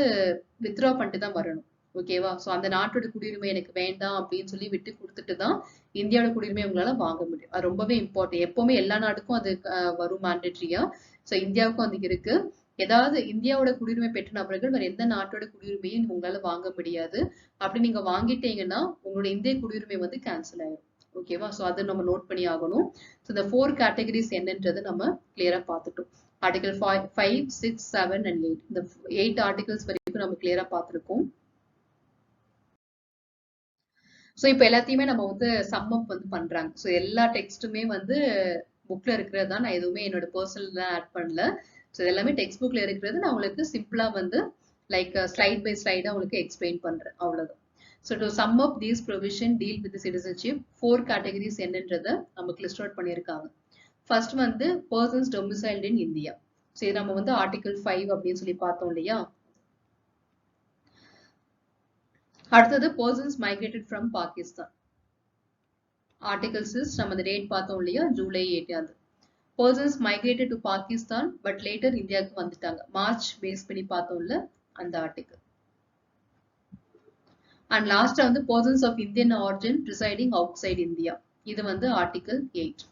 வித்ட்ரா பண்ணிட்டு தான் வரணும். ஓகேவா? சோ அந்த நாட்டோட குடியுரிமை எனக்கு வேண்டாம் அப்படின்னு சொல்லி விட்டு கொடுத்துட்டு தான் இந்தியாவோட குடியுரிமை உங்களால வாங்க முடியும். அது ரொம்பவே இம்பார்ட்டன்ட். எப்பவுமே எல்லா நாட்டுக்கும் அது வரும் மேண்டேட்ரியா. சோ இந்தியாவுக்கும் அது இருக்கு. ஏதாவது இந்தியாவோட குடியுரிமை பெற்ற நபர்கள் வேற எந்த நாட்டோட குடியுரிமையும் உங்களால வாங்க முடியாது. அப்படி நீங்க வாங்கிட்டீங்கன்னா உங்களோட இந்திய குடியுரிமை வந்து கேன்சல் ஆயிடும். ஓகேவா? சோ அதை நம்ம நோட் பண்ணி ஆகணும். ஸோ இந்த 4 கேட்டகரிஸ் என்னன்றது நம்ம கிளியரா பார்த்துட்டோம். Article 5, 6, 7 and 8. இந்த 8 ஆர்டிகல்ஸ் வரைக்கும் நம்ம கிளியரா பார்த்திருக்கோம். ஸோ இப்போ எல்லாத்தையுமே நம்ம வந்து சம்மப் வந்து பண்றாங்க. ஸோ எல்லா டெக்ஸ்ட்டுமே வந்து புக்ல இருக்கிறது தான், நான் எதுவுமே என்னோட பர்சனல் ஆட் பண்ணல. ஸோ எல்லாமே டெக்ஸ்ட் புக்ல இருக்கிறது நான் உங்களுக்கு சிம்பிளா வந்து லைக் ஸ்லைட் பை ஸ்லைடா உங்களுக்கு எக்ஸ்பிளைன் பண்றேன், அவ்வளவுதான். So to some up these provision deal with citizenship 4 categories என்னன்றதை நமக்கு லிஸ்ட் அவுட் பண்ணியிருக்காங்க. ஃபர்ஸ்ட் வந்து பர்சன்ஸ் டொமிசைல்ட் இன் இந்தியா. ஸோ இது நம்ம வந்து ஆர்டிகல் 5 அப்படின்னு சொல்லி பார்த்தோம் இல்லையா. அடுத்தது persons migrated from Pakistan. Article 6 நம்ம இந்த டேட் பார்த்தோம் இல்லையா, July 8. Persons migrated to Pakistan but later இந்தியாவுக்கு வந்துட்டாங்க, மார்ச் பேஸ் பண்ணி பார்த்தோம்ல அந்த ஆர்டிகல். அண்ட் லாஸ்டா வந்து persons of Indian origin residing outside India. இது வந்து ஆர்டிகல் 8.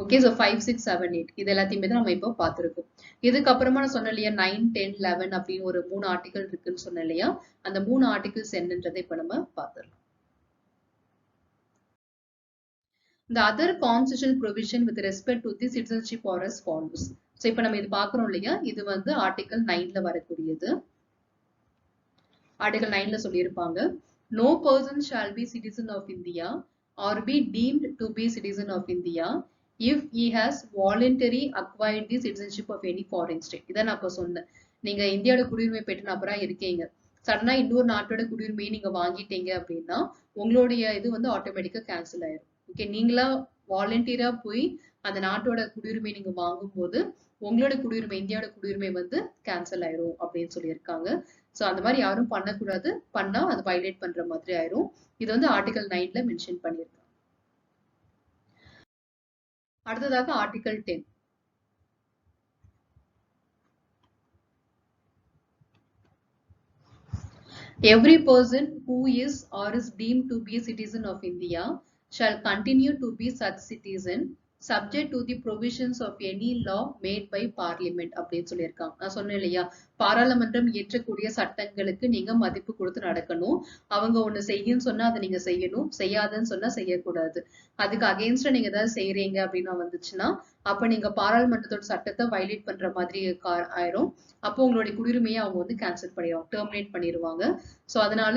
ஓகே, ஸோ 5, 6, 7, 8 இது எல்லாத்தையுமே தான் நம்ம இப்போ பார்த்துருக்கோம். இதுக்கப்புறமா நான் சொன்னேன் இல்லையா 9, 10, 11 அப்படின்னு ஒரு 3 ஆர்டிகல் இருக்குன்னு சொன்னேன் இல்லையா, அந்த 3 ஆர்டிகல்ஸ் என்னன்றதை இப்போ நம்ம பார்த்துடலாம். The other constitutional provision with respect to the citizenship are as follows. So இப்போ நம்ம இது பார்க்கிறோம் இல்லையா, இது வந்து ஆர்டிகல் 9ல வரக்கூடியது. ஆர்டிகல் 9ல சொல்லியிருப்பாங்க, no person shall be citizen of India or be deemed to be citizen of India if he has voluntarily acquired the citizenship of any foreign state. இதை நான் இப்ப சொன்னேன். நீங்க இந்தியாவோட குடியுரிமை பெற்ற நபரா இருக்கீங்க, சடனா இன்னொரு நாட்டோட குடியுரிமையை நீங்க வாங்கிட்டீங்க அப்படின்னா உங்களுடைய இது வந்து ஆட்டோமேட்டிக்கா கேன்சல் ஆயிரும். ஓகே, நீங்களா வாலண்டியரா போய் அந்த நாட்டோட குடியுரிமை நீங்க வாங்கும் போது உங்களோட குடியுரிமை இந்தியாவோட குடியுரிமை வந்து கேன்சல் ஆயிரும் அப்படின்னு சொல்லியிருக்காங்க. சோ அந்த மாதிரி யாரும் பண்ணக்கூடாது, பண்ணா அது வயலேட் பண்ற மாதிரி ஆயிரும். இது வந்து ஆர்டிகல் 9ல மென்ஷன் பண்ணியிருக்காங்க. அடுத்ததாக article 10. Every person who is or is deemed to be a citizen of India shall continue to be such citizen subject to the provisions of any law made by parliament அப்படின்னு சொல்லியிருக்காங்க. நான் சொன்னேன் இல்லையா, பாராளுமன்றம் இயற்றக்கூடிய சட்டங்களுக்கு நீங்க மதிப்பு கொடுத்து நடக்கணும். அவங்க ஒண்ணு செய்யுன்னு சொன்னா அதை நீங்க செய்யணும், செய்யாதுன்னு சொன்னா செய்யக்கூடாது. அதுக்கு அகெயின்ஸ்டா நீங்க ஏதாவது செய்யறீங்க அப்படின்னு வந்துச்சுன்னா அப்ப நீங்க பாராளுமன்றத்தோட சட்டத்தை வயலேட் பண்ற மாதிரி ஆயிரும். அப்போ உங்களுடைய குடியுரிமையை அவங்க வந்து கேன்சல் பண்ணிடுவாங்க, டெர்மினேட் பண்ணிடுவாங்க. சோ அதனால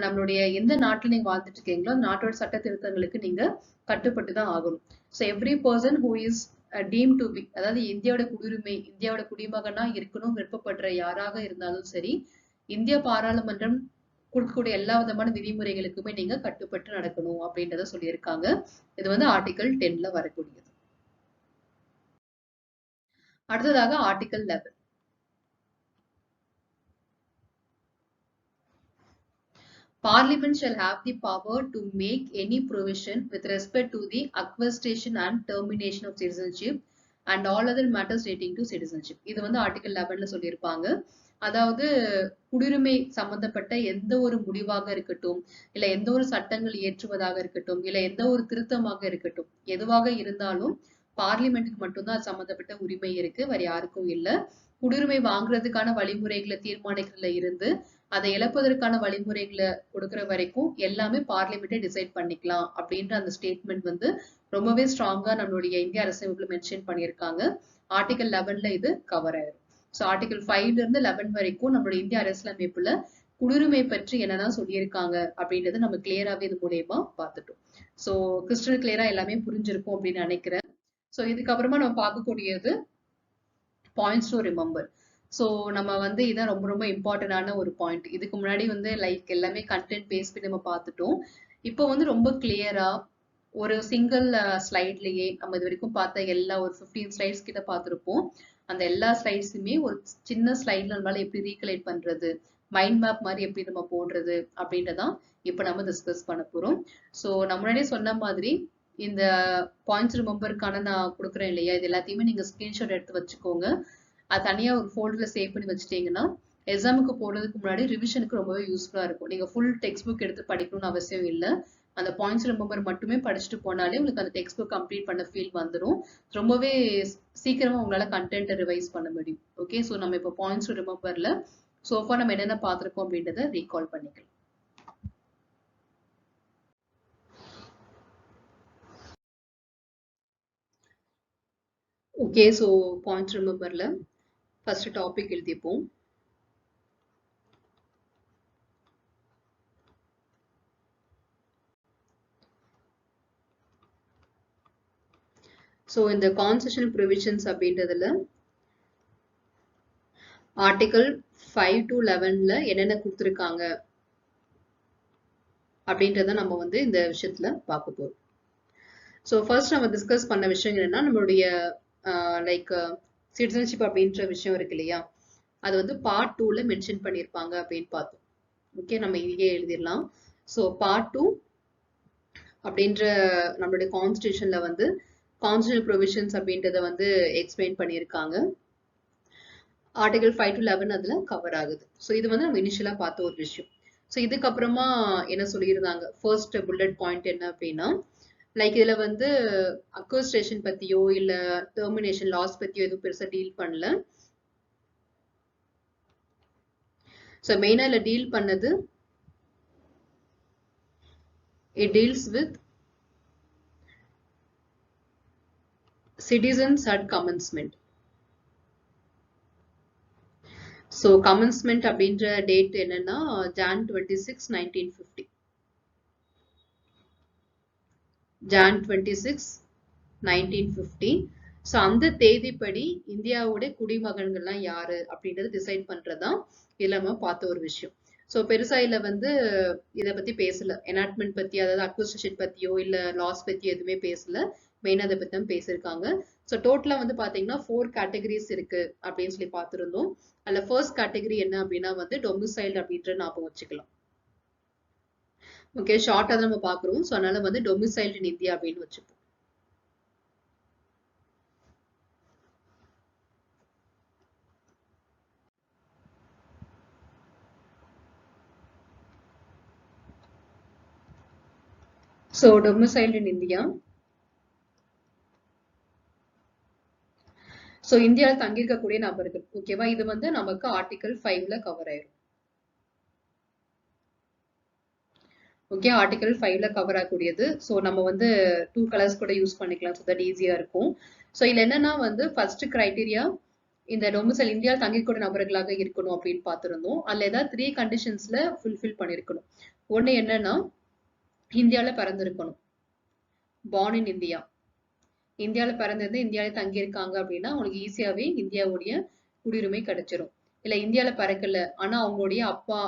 நம்மளுடைய எந்த நாட்டுல நீங்க வாழ்ந்துட்டு இருக்கீங்களோ அந்த நாட்டோட சட்ட திருத்தங்களுக்கு நீங்க கட்டுப்பட்டு தான் ஆகணும். So every person who is deem to be, அதாவது இந்தியாவோட குடியுரிமை இந்தியாவோட குடிமகனா இருக்கணும் விருப்பப்படுற யாராக இருந்தாலும் சரி, இந்திய பாராளுமன்றம் கொடுக்கக்கூடிய எல்லா விதமான விதிமுறைகளுக்குமே நீங்க கட்டுப்பட்டு நடக்கணும் அப்படின்றத சொல்லியிருக்காங்க. இது வந்து ஆர்டிகல் 10ல வரக்கூடியது. அடுத்ததாக article 11. Parliament shall have the power to make any provision with respect to the acquisition and termination of citizenship and all other matters relating to citizenship. இது வந்து ஆர்டிகல் 11ல சொல்லியிருப்பாங்க. அதாவது குடியுரிமை சம்பந்தப்பட்ட எந்த ஒரு முடிவாக இருக்கட்டும், இல்ல எந்த ஒரு சட்டங்கள் இயற்றுவதாக இருக்கட்டும், இல்ல எந்த ஒரு திருத்தமாக இருக்கட்டும், எதுவாக இருந்தாலும் பார்லிமெண்ட்டுக்கு மட்டும்தான் அது சம்பந்தப்பட்ட உரிமை இருக்கு. வேற யாருக்கும் இல்ல. குடியுரிமை வாங்குறதுக்கான வழிமுறைகளை தீர்மானிக்கிறதுல இருந்து அதை இழப்பதற்கான வழிமுறைகளை கொடுக்கிற வரைக்கும் எல்லாமே பார்லிமெண்டே டிசைட் பண்ணிக்கலாம் அப்படின்ற அந்த ஸ்டேட்மெண்ட் வந்து ரொம்பவே ஸ்ட்ராங்கா நம்மளுடைய இந்திய அரசியலமைப்புல மென்ஷன் பண்ணியிருக்காங்க. ஆர்டிகல் 11ல இது கவர் ஆயிரும். ஸோ ஆர்டிகல் 5ல இருந்து 11 வரைக்கும் நம்மளுடைய இந்திய அரசியலமைப்புல குடியுரிமை பற்றி என்னதான் சொல்லியிருக்காங்க அப்படின்றத நம்ம கிளியராகவே இது மூலயமா பார்த்துட்டோம். ஸோ கிறிஸ்டல் கிளியரா எல்லாமே புரிஞ்சிருக்கும் அப்படின்னு நினைக்கிறேன். ஸோ இதுக்கப்புறமா நம்ம பார்க்கக்கூடியது பாயிண்ட்ஸ் டு ரிமெம்பர். ஸோ நம்ம வந்து இதான் ரொம்ப ரொம்ப இம்பார்ட்டன்டான ஒரு பாயிண்ட். இதுக்கு முன்னாடி வந்து லைக் எல்லாமே கண்டென்ட் பேஸ் பண்ணி நம்ம பார்த்துட்டோம். இப்போ வந்து ரொம்ப கிளியரா ஒரு சிங்கிள் ஸ்லைட்லயே நம்ம இது வரைக்கும் பார்த்த எல்லா ஒரு 15 ஸ்லைட்ஸ் கிட்ட பார்த்துருப்போம். அந்த எல்லா ஸ்லைட்ஸுமே ஒரு சின்ன ஸ்லைட்ல நம்மளால எப்படி ரீகலெக்ட் பண்றது, மைண்ட் மேப் மாதிரி எப்படி நம்ம போடுறது அப்படின்றதான் இப்போ நம்ம டிஸ்கஸ் பண்ண போறோம். ஸோ நம்ம முன்னாடியே சொன்ன மாதிரி இந்த பாயிண்ட்ஸ் ரிமெம்பருக்கான நான் கொடுக்குறேன் இல்லையா, இது எல்லாத்தையுமே நீங்க ஸ்கிரீன்ஷாட் எடுத்து வச்சுக்கோங்க. அது தனியா ஒரு ஃபோல்டர்ல சேவ் பண்ணி வச்சுட்டீங்கன்னா எக்ஸாமுக்கு போடுறதுக்கு முன்னாடி ரிவிஷனுக்கு ரொம்பவே யூஸ்ஃபுல்லா இருக்கும். நீங்க ஃபுல் டெக்ஸ்ட் புக் எடுத்து படிக்கணும்னு அவசியம் இல்லை. அந்த பாயிண்ட்ஸ் ரிமெம்பர் மட்டுமே படிச்சுட்டு போனாலே உங்களுக்கு அந்த டெக்ஸ்ட் புக் கம்ப்ளீட் பண்ண ஃபீல் வந்துடும். ரொம்பவே சீக்கிரமா உங்களால கண்டென்ட்டை ரிவைஸ் பண்ண முடியும். ஓகே, ஸோ நம்ம இப்போ பாயிண்ட்ஸ் ரிமெம்பர்ல சோஃபா நம்ம என்னென்ன பார்த்துருக்கோம் அப்படின்றத ரீகால் பண்ணிக்கலாம். ஓகே, ஸோ பாயிண்ட்ஸ் ரிமெம்பர்ல ஃபர்ஸ்ட் டாபிக் எழுதிப்போம். ஸோ இந்த கான்ஸ்டிடியூஷனல் ப்ரொவிஷன்ஸ் அப்படின்றதுல ஆர்டிகல் 5 to 11ல என்னென்ன கொடுத்துருக்காங்க அப்படின்றத நம்ம வந்து இந்த விஷயத்துல பார்க்க போறோம். ஸோ ஃபர்ஸ்ட் நம்ம டிஸ்கஸ் பண்ண விஷயம் என்னன்னா, நம்மளுடைய லைக் சிட்டிசன்ஷிப் அப்படின்ற விஷயம் இருக்கு இல்லையா, அது வந்து பார்ட் 2ல மென்ஷன் பண்ணியிருப்பாங்க அப்படின்னு பார்த்தோம். ஓகே, நம்ம இங்கே எழுதிடலாம். ஸோ பார்ட் 2 அப்படின்ற நம்மளுடைய கான்ஸ்டிடியூஷன்ல வந்து கான்ஸ்டிடியூஷனல் ப்ரொவிஷன்ஸ் அப்படின்றத வந்து எக்ஸ்பிளைன் பண்ணியிருக்காங்க. ஆர்டிகல் 5 to 11 அதுல கவர் ஆகுது. ஸோ இது வந்து நம்ம இனிஷியலா பார்த்த ஒரு விஷயம். ஸோ இதுக்கப்புறமா என்ன சொல்லியிருந்தாங்க, ஃபர்ஸ்ட் புல்லட் பாயிண்ட் என்ன அப்படின்னா, லைக் இதுல வந்து அக்வஸ்டேஷன் பத்தியோ இல்ல டெர்மினேஷன் லாஸ் பத்தியோ எதுவும் பெருசா டீல் பண்ணல. ஸோ மெயினா இதுல டீல் பண்ணது it deals with citizens at commencement. So commencement அப்படின்ற டேட் என்னன்னா Jan 26, 1950. Jan 26, 1950. ஸோ அந்த தேதிப்படி இந்தியாவுடைய குடிமகன்கள்லாம் யாரு அப்படின்றது டிசைட் பண்றதுதான் இதுல நம்ம பார்த்த ஒரு விஷயம். ஸோ பெருசா இதுல வந்து இதை பத்தி பேசல, எனாட்மெண்ட் பத்தி, அதாவது அக்விசிஷன் பத்தியோ இல்ல லாஸ் பத்தியோ எதுவுமே பேசல. மெயினா அதை பத்தி தான் பேசியிருக்காங்க. ஸோ டோட்டலா வந்து பாத்தீங்கன்னா 4 கேட்டகரிஸ் இருக்கு அப்படின்னு சொல்லி பார்த்திருந்தோம். அதுல ஃபர்ஸ்ட் கேட்டகரி என்ன அப்படின்னா வந்து டொமிசைல் அப்படின்ற ஞாபகம் வச்சுக்கலாம். ஓகே, ஷார்ட்டா தான் நம்ம பாக்குறோம். ஸோ அதனால வந்து டொமிசைல்ட் இன் இந்தியா அப்படின்னு வச்சுப்போம். So domiciled in India. So இந்தியாவில் தங்கியிருக்கக்கூடிய நபர்கள், ஓகேவா, இது வந்து நமக்கு ஆர்டிகல் 5ல கவர் ஆயிரும். ஓகே, ஆர்டிகல் 5ல கவர் ஆகக்கூடியது. ஸோ நம்ம வந்து 2 கலர்ஸ் கூட யூஸ் பண்ணிக்கலாம், ஸோ தட் ஈஸியா இருக்கும். ஸோ இதுல என்னன்னா வந்து ஃபர்ஸ்ட் கிரைட்டீரியா இந்த டொமிசைல் இந்தியாவில் தங்கிக்கூடிய நபர்களாக இருக்கணும் அப்படின்னு பார்த்திருந்தோம். அதுல ஏதாவது 3 கண்டிஷன்ஸ்ல ஃபுல்ஃபில் பண்ணிருக்கணும். ஒண்ணு என்னன்னா இந்தியாவில் பிறந்திருக்கணும், பார்ன் இன் இந்தியா. இந்தியாவில் பிறந்திருந்து இந்தியாவில தங்கியிருக்காங்க அப்படின்னா அவங்களுக்கு ஈஸியாவே இந்தியாவுடைய குடியுரிமை கிடைச்சிரும். இல்ல இந்தியாவில பிறக்கல, ஆனா அவங்களுடைய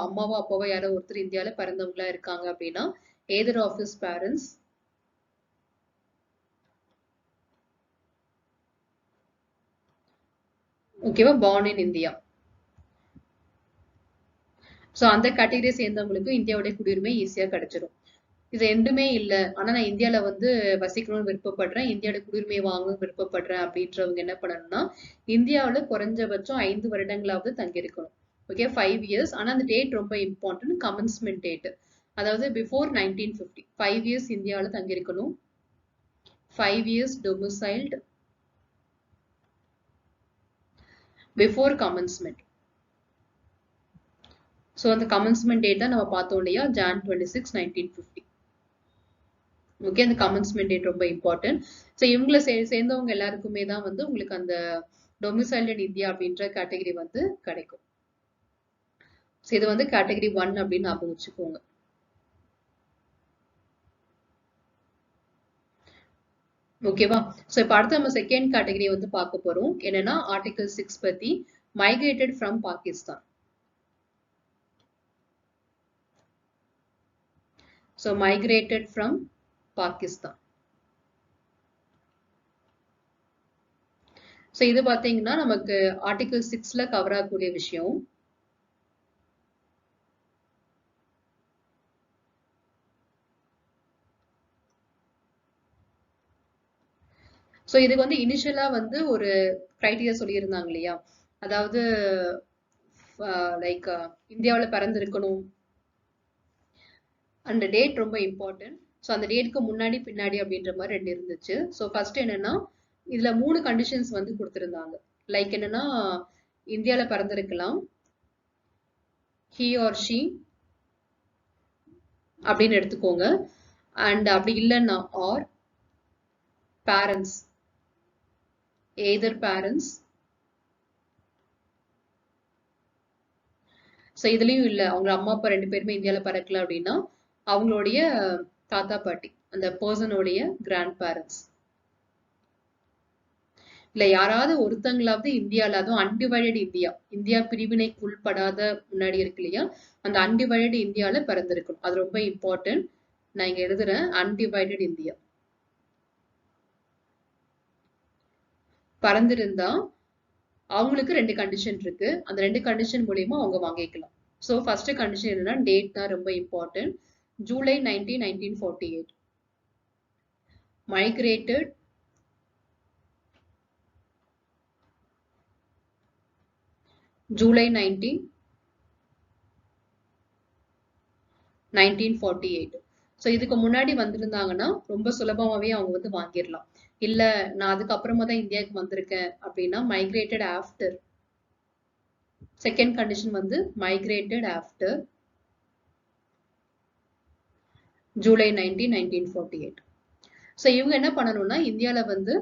அம்மாவோ அப்பாவோ யாரோ ஒருத்தர் இந்தியாவில பிறந்தவங்களா இருக்காங்க அப்படின்னா either of his parents ஓகேவா born in India. ஸோ அந்த கேட்டகரியை சேர்ந்தவங்களுக்கு இந்தியாவுடைய குடியுரிமை ஈஸியா கிடைச்சிடும். இது ரெண்டுமே இல்லை, ஆனா நான் இந்தியாவில வந்து வசிக்கணும்னு விருப்பப்படுறேன், இந்தியாவோட குடியுரிமை வாங்க விருப்பப்படுறேன் அப்படின்றவங்க என்ன பண்ணணும்னா இந்தியாவில குறைஞ்சபட்சம் 5 வருடங்களாவது தங்கியிருக்கணும். Okay 5 years. ஆனா அந்த டேட் ரொம்ப இம்பார்ட்டன்ட். கமென்ஸ்மெண்ட் டேட் அதாவது பிஃபோர் 1950 5 இயர்ஸ் இந்தியாவில் தங்கியிருக்கணும். 5 இயர்ஸ் டொமிசைல்டு பிஃபோர் கமென்ஸ்மெண்ட். ஸோ அந்த கமென்ஸ்மெண்ட் டேட் தான் நம்ம பார்த்தோம் இல்லையா, Jan 26, 1950. ஓகே, அந்த கமென்ஸ்மெண்ட் டேட் ரொம்ப இம்பார்ட்டன்ட். ஸோ இவங்களை சேர்ந்தவங்க எல்லாருக்குமே தான் வந்து உங்களுக்கு அந்த டொமிசைல்டு இன் இந்தியா அப்படின்ற கேட்டகரி வந்து கிடைக்கும். ஸோ இது வந்து கேட்டகரி 1 அப்படின்னு ஞாபகம் வச்சுக்கோங்க. ஓகேவா? ஸோ இப்போ அடுத்து நம்ம செகண்ட் கேட்டகரி வந்து பார்க்க போறோம். என்னன்னா ஆர்டிகல் 6 பத்தி, migrated from Pakistan. So migrated from Pakistan. So இது பார்த்தீங்கன்னா நமக்கு ஆர்டிகல் 6ல கவர் ஆகக்கூடிய விஷயம். ஸோ இதுக்கு வந்து இனிஷியலா வந்து ஒரு கிரைட்டீரியா சொல்லியிருந்தாங்க இல்லையா, அதாவது லைக் இந்தியாவில் பிறந்திருக்கணும், அந்த டேட் ரொம்ப இம்பார்ட்டன்ட். ஸோ அந்த டேட்க்கு முன்னாடி பின்னாடி அப்படின்ற மாதிரி 2 இருந்துச்சு. ஸோ ஃபர்ஸ்ட் என்னன்னா இதுல 3 கண்டிஷன்ஸ் வந்து கொடுத்திருந்தாங்க. லைக் என்னன்னா இந்தியாவில் பிறந்திருக்கலாம், he or she அப்படின்னு எடுத்துக்கோங்க, அண்ட் அப்படி இல்லைன்னா or parents, either parents. So இதுலயும் இல்லை அவங்க அம்மா அப்பா 2 பேருமே இந்தியாவில் பிறக்கல அப்படின்னா அவங்களுடைய தாத்தா பாட்டி, அந்த பர்சனுடைய கிராண்ட் பேரண்ட்ஸ், இல்ல யாராவது ஒருத்தங்களாவது இந்தியாவில், அதுவும் அன்டிவைடட் இந்தியா, இந்தியா பிரிவினைக்கு உள்படாத முன்னாடி இருக்கு இல்லையா, அந்த அன்டிவைடட் இந்தியாவில் பிறந்திருக்கும். அது ரொம்ப இம்பார்ட்டன்ட். நான் இங்க எழுதுறேன், அன்டிவைடட் இந்தியா பிறந்திருந்தா அவங்களுக்கு 2 கண்டிஷன் இருக்கு. அந்த 2 கண்டிஷன் மூலியமா அவங்க வாங்கிக்கலாம். ஸோ ஃபர்ஸ்ட் கண்டிஷன் என்னன்னா டேட் தான் ரொம்ப important. July 19, 1948 migrated July 19, 1948. So இதுக்கு முன்னாடி வந்திருந்தாங்கன்னா ரொம்ப சுலபமாவே அவங்க வந்து வாங்கிடலாம். இல்ல நான் அதுக்கப்புறமா தான் இந்தியாவுக்கு வந்திருக்கேன் அப்படின்னா மைக்ரேட்டட் ஆஃப்டர். செகண்ட் கண்டிஷன் வந்து மைக்ரேட்டட் ஆஃப்டர் July 19, 1948. ஸோ இவங்க என்ன பண்ணணும்னா இந்தியாவில் வந்து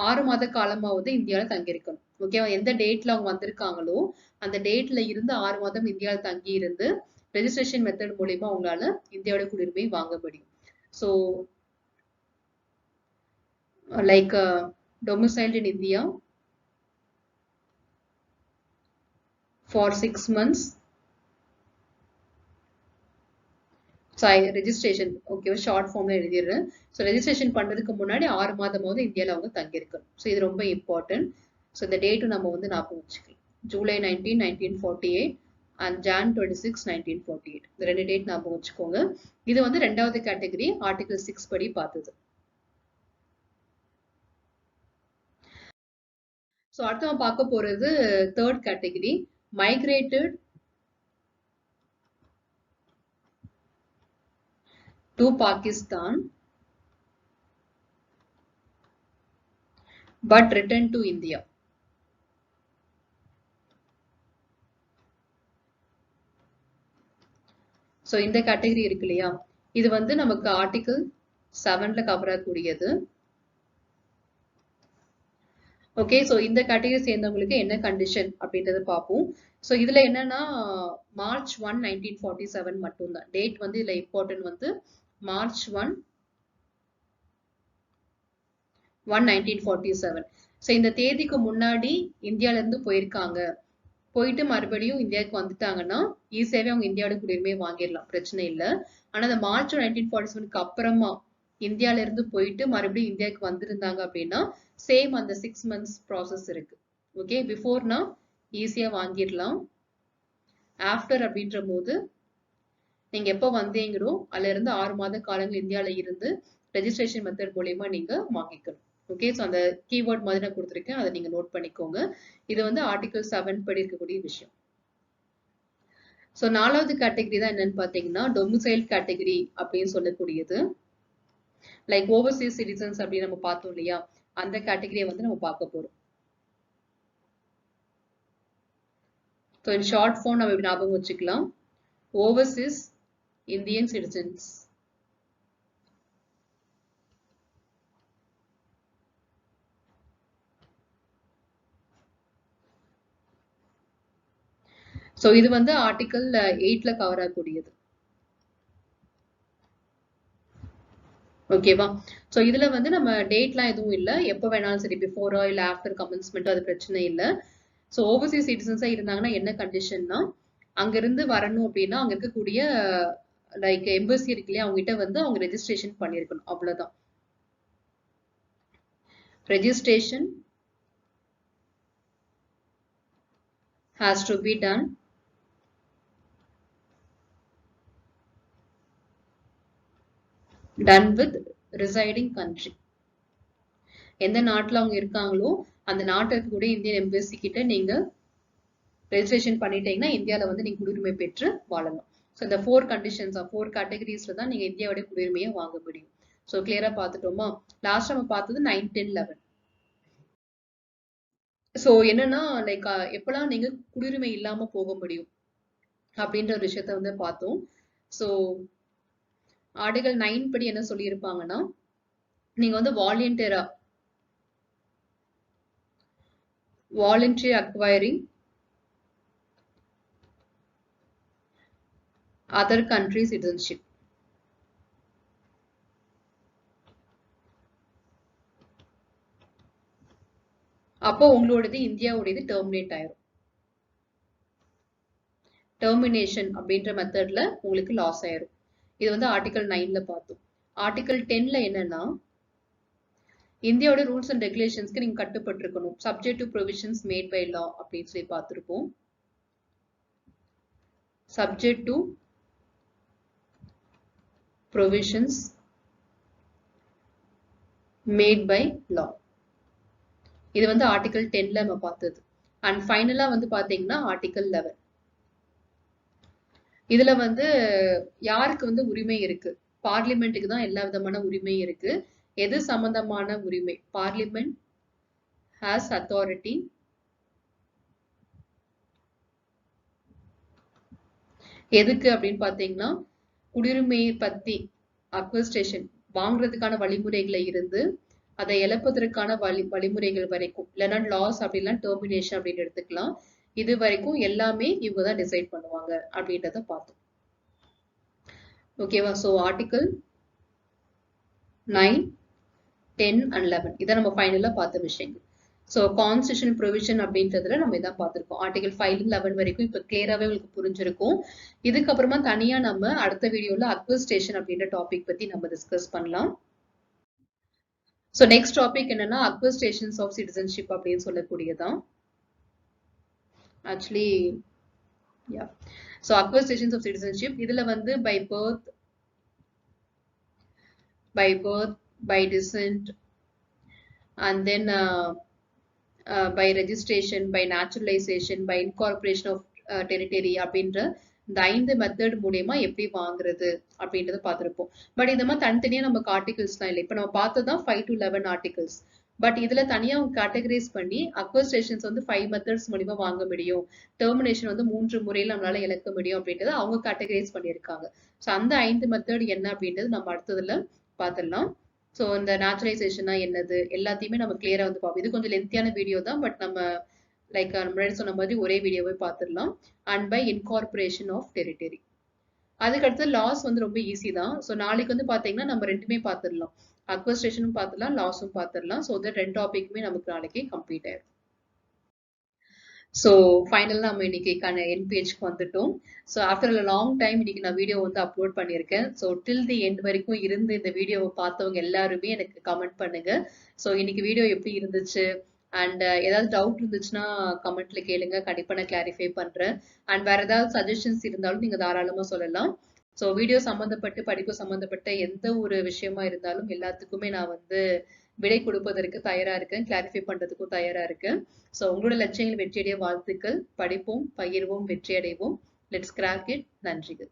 6 மாத காலமாவது இந்தியாவில் தங்கியிருக்கணும். ஓகேவா? எந்த டேட்ல அவங்க வந்திருக்காங்களோ அந்த டேட்ல இருந்து 6 மாதம் இந்தியாவில் தங்கி இருந்து ரெஜிஸ்ட்ரேஷன் மெத்தட் மூலியமா அவங்களால இந்தியாவோட குடியுரிமை வாங்க முடியும். So like domiciled in India for 6 months. So registration ஓகேவா, ஷார்ட் ஃபார்ம்ல எழுதிடுறேன். ஸோ ரெஜிஸ்ட்ரேஷன் பண்றதுக்கு முன்னாடி 6 மாதமாவது இந்தியாவில் அவங்க தங்கியிருக்கணும். ஸோ இது ரொம்ப இம்பார்ட்டன்ட். ஸோ இந்த டேட்டும் நம்ம வந்து ஞாபகம் வச்சுக்கலாம். July 19, 1948 and Jan 26, 1948. இந்த 2 டேட் ஞாபகம் வச்சுக்கோங்க. இது வந்து 2வது கேட்டகரி ஆர்டிகல் 6 படி பார்த்தது. ஸோ அடுத்து நம்ம பார்க்க போறது 3rd category, migrated to Pakistan but returned to India. So இந்த கேட்டகரி இருக்கு இல்லையா, இது வந்து நமக்கு ஆர்டிகல் 7ல கவர் ஆகக்கூடியது. ஓகே, ஸோ இந்த கேட்டகரி சேர்ந்தவங்களுக்கு என்ன கண்டிஷன் அப்படின்றத பார்ப்போம். ஸோ இதுல என்னன்னா March 1, 1947 மட்டும்தான் டேட் வந்து இதுல இம்பார்ட்டன்ட் வந்து March 1, 1947. ஸோ இந்த தேதிக்கு முன்னாடி இந்தியால இருந்து போயிருக்காங்க, போயிட்டு மறுபடியும் இந்தியாவுக்கு வந்துட்டாங்கன்னா ஈஸியாவே அவங்க இந்தியாவோட குடியுரிமையை வாங்கிடலாம், பிரச்சனை இல்லை. ஆனா அந்த March 1947க்கு அப்புறமா இந்தியால இருந்து போயிட்டு மறுபடியும் இந்தியாவுக்கு வந்திருந்தாங்க அப்படின்னா சேம் அந்த 6 months ப்ராசஸ் இருக்கு. ஓகே, பிஃபோர்னா ஈஸியா வாங்கிடலாம். ஆஃப்டர் அப்படின்ற போது நீங்க எப்போ வந்தீங்களோ அதுல இருந்து 6 மாத காலங்கள் இந்தியால இருந்து ரெஜிஸ்ட்ரேஷன் மெத்தட் மூலியமா நீங்க வாங்கிக்கணும். ஓகே, ஸோ அந்த கீவேர்ட் மாதிரி நான் கொடுத்துருக்கேன், அதை நீங்க நோட் பண்ணிக்கோங்க. இது வந்து ஆர்டிகல் 7 படி இருக்கக்கூடிய விஷயம். ஸோ 4வது கேட்டகரி தான் என்னன்னு பார்த்தீங்கன்னா டொமிசைல் கேட்டகரி அப்படின்னு சொல்லக்கூடியது. லைக் ஓவர்சீஸ் சிட்டிசன்ஸ் அப்படின்னு நம்ம பார்த்தோம் இல்லையா, அந்த கேட்டகரியை வந்து நம்ம பார்க்க போறோம். ஸோ இன் ஷார்ட் ஃபார்ம் நம்ம இப்படி ஞாபகம் வச்சுக்கலாம், ஓவர்சீஸ் இந்தியன் சிட்டிசன்ஸ். ஸோ இது வந்து ஆர்டிகல் 8ல கவர் ஆகக்கூடியது. ஓகேவா? ஸோ இதுல வந்து நம்ம டேட்லாம் எதுவும் இல்லை, எப்போ வேணாலும் சரி, பிஃபோரோ இல்லை ஆஃப்டர் கமென்ஸ்மெண்ட்டோ அது பிரச்சனை இல்லை. ஸோ ஓவர்சீஸ் சிட்டிசன்ஸா இருந்தாங்கன்னா என்ன கண்டிஷன்னா, அங்கிருந்து வரணும் அப்படின்னா அங்க இருக்கக்கூடிய லைக் எம்பசி இருக்கு இல்லையா, அவங்க கிட்ட வந்து அவங்க ரெஜிஸ்ட்ரேஷன் பண்ணியிருக்கணும், அவ்வளவுதான். Registration has to be done with residing country. எந்த நாட்டுல அவங்க இருக்காங்களோ அந்த நாட்டுல இருக்கக்கூடிய இந்தியன் எம்பசி கிட்ட நீங்க ரெஜிஸ்ட்ரேஷன் பண்ணிட்டீங்கன்னா இந்தியால வந்து நீங்க குடியுரிமை பெற்று வாழலாம். ஸோ இந்த 4 கண்டிஷன்ஸ் 4 கேட்டகரிஸ்ல தான் நீங்க இந்தியாவோட குடியுரிமையை வாங்க முடியும். ஸோ கிளியரா பார்த்துட்டோமா? லாஸ்ட் நம்ம பார்த்தது 9, 10, 11. ஸோ என்னன்னா லைக் எப்பெல்லாம் நீங்க குடியுரிமை இல்லாம போக முடியும் அப்படின்ற ஒரு விஷயத்த வந்து பார்த்தோம். ஸோ ஆர்டிகல் 9 படி என்ன சொல்லியிருப்பாங்கன்னா, நீங்க வந்து voluntary acquiring other country citizenship. அப்போ உங்களோடது இந்தியாவுடையது டெர்மினேட் ஆயிரும். டெர்மினேஷன் அப்படின்ற மெத்தட்ல உங்களுக்கு லாஸ் ஆயிரும். இது வந்து ஆர்டிகல் 9ல பார்த்தோம். ஆர்டிகல் 10ல என்னன்னா, இந்தியாவோட ரூல்ஸ் அண்ட் ரெகுலேஷன்ஸ்க்கு நீங்க கட்டுப்பட்டிருக்கணும், subject to provisions made by law அப்படின்னு சொல்லி பார்த்திருப்போம். Subject to provisions made by law, இது வந்து ஆர்டிகல் 10ல நம்ம பார்த்தது. அண்ட் ஃபைனலா வந்து பாத்தீங்கன்னா ஆர்டிகல் 11. இதுல வந்து யாருக்கு வந்து உரிமை இருக்கு? பார்லிமெண்ட்டுக்கு தான் எல்லா விதமான உரிமை இருக்கு. எது சம்பந்தமான உரிமை? பார்லிமெண்ட் ஹாஸ் அத்தாரிட்டி எதுக்கு அப்படின்னு பாத்தீங்கன்னா, குடியுரிமையை பத்தி அக்வஸ்டேஷன் வாங்குறதுக்கான வழிமுறைகளை இருந்து அதை இழப்பதற்கான வழிமுறைகள் வரைக்கும், இல்லைன்னா லாஸ் அப்படின்னா டெர்மினேஷன் அப்படின்னு எடுத்துக்கலாம், இது வரைக்கும் எல்லாமே இவங்க தான் டிசைட் பண்ணுவாங்க அப்படின்றத பார்த்தோம். ஓகேவா? ஸோ ஆர்டிகல் 9, 10 and 11 இதை நம்ம ஃபைனலா பார்த்த விஷயங்கள். ஸோ கான்ஸ்டியூஷன் ப்ரொவிஷன் அப்படின்றதுல நம்ம இதான் பார்த்திருக்கோம். ஆர்டிகல் 5 11 வரைக்கும் இப்போ கிளியராகவே உங்களுக்கு புரிஞ்சிருக்கும். இதுக்கப்புறமா தனியா நம்ம அடுத்த வீடியோல அக்வஸ்டேஷன் அப்படின்ற டாபிக் பத்தி நம்ம டிஸ்கஸ் பண்ணலாம். ஸோ நெக்ஸ்ட் டாபிக் என்னன்னா அக்வஸ்டேஷன்ஸ் ஆஃப் சிட்டிசன்ஷிப் அப்படின்னு சொல்லக்கூடியதான். Actually yeah, so acquisitions of citizenship இதுல வந்து by birth, by descent, and then by registration, by naturalization, by incorporation of territory அப்படின்ற இந்த 5 மெத்தட் மூலமா எப்படி வாங்குறது அப்படின்றத பார்த்திருப்போம். பட் இந்த மாதிரி தனித்தனியா நமக்கு ஆர்டிகல்ஸ்லாம் இல்லை. இப்போ நம்ம பார்த்ததான் 5 to 11 ஆர்டிகல்ஸ். பட் இதுல தனியா கேட்டகரைஸ் பண்ணி அக்வஸ்டேஷன்ஸ் வந்து 5 மெத்தட்ஸ் மூலியமா வாங்க முடியும், டெர்மினேஷன் வந்து 3 முறையில நம்மளால இழக்க முடியும் அப்படின்றத அவங்க கேட்டகரைஸ் பண்ணியிருக்காங்க. ஸோ அந்த 5 மெத்தட் என்ன அப்படின்றது நம்ம அடுத்ததுல பார்த்துடலாம். ஸோ இந்த நேச்சுரலைசேஷனா என்னது எல்லாத்தையுமே நம்ம கிளியரா வந்து பார்ப்போம். இது கொஞ்சம் லென்த்தியான வீடியோ தான், பட் நம்ம லைக் முன்னாடி சொன்ன மாதிரி ஒரே வீடியோவே பார்த்துடலாம். And by incorporation of territory. அதுக்கடுத்து லாஸ் வந்து ரொம்ப ஈஸி தான். ஸோ நாளைக்கு வந்து பார்த்தீங்கன்னா நம்ம ரெண்டுமே பார்த்துடலாம், அக்வஸ்டேஷனும் பார்த்துடலாம், லாஸும் பார்த்துடலாம். ஸோ இந்த 2 டாபிக்குமே நமக்கு நாளைக்கு கம்ப்ளீட் ஆயிடும். ஸோ ஃபைனலாக நம்ம இன்னைக்கு என் பேஜ்க்கு வந்துட்டோம். So after a long time இன்னைக்கு நான் வீடியோ வந்து அப்லோட் பண்ணியிருக்கேன். ஸோ டில் தி எண்ட் வரைக்கும் இருந்து இந்த வீடியோவை பார்த்தவங்க எல்லாருமே எனக்கு கமெண்ட் பண்ணுங்க. ஸோ இன்னைக்கு வீடியோ எப்படி இருந்துச்சு அண்ட் ஏதாவது டவுட் இருந்துச்சுன்னா கமெண்ட்ல கேளுங்க, கண்டிப்பாக நான் கிளாரிஃபை பண்றேன். அண்ட் வேற ஏதாவது சஜஷன்ஸ் இருந்தாலும் நீங்க தாராளமா சொல்லலாம். ஸோ வீடியோ சம்மந்தப்பட்டு படிப்பு சம்மந்தப்பட்ட எந்த ஒரு விஷயமா இருந்தாலும் எல்லாத்துக்குமே நான் வந்து விடை கொடுப்பதற்கு தயாரா இருக்கேன், கிளாரிஃபை பண்றதுக்கும் தயாரா இருக்கேன். ஸோ உங்களோட லட்சியங்கள் வெற்றியடைய வாழ்த்துக்கள். படிப்போம், பகிர்வோம், வெற்றி அடைவோம். Let's crack it. நன்றிகள்.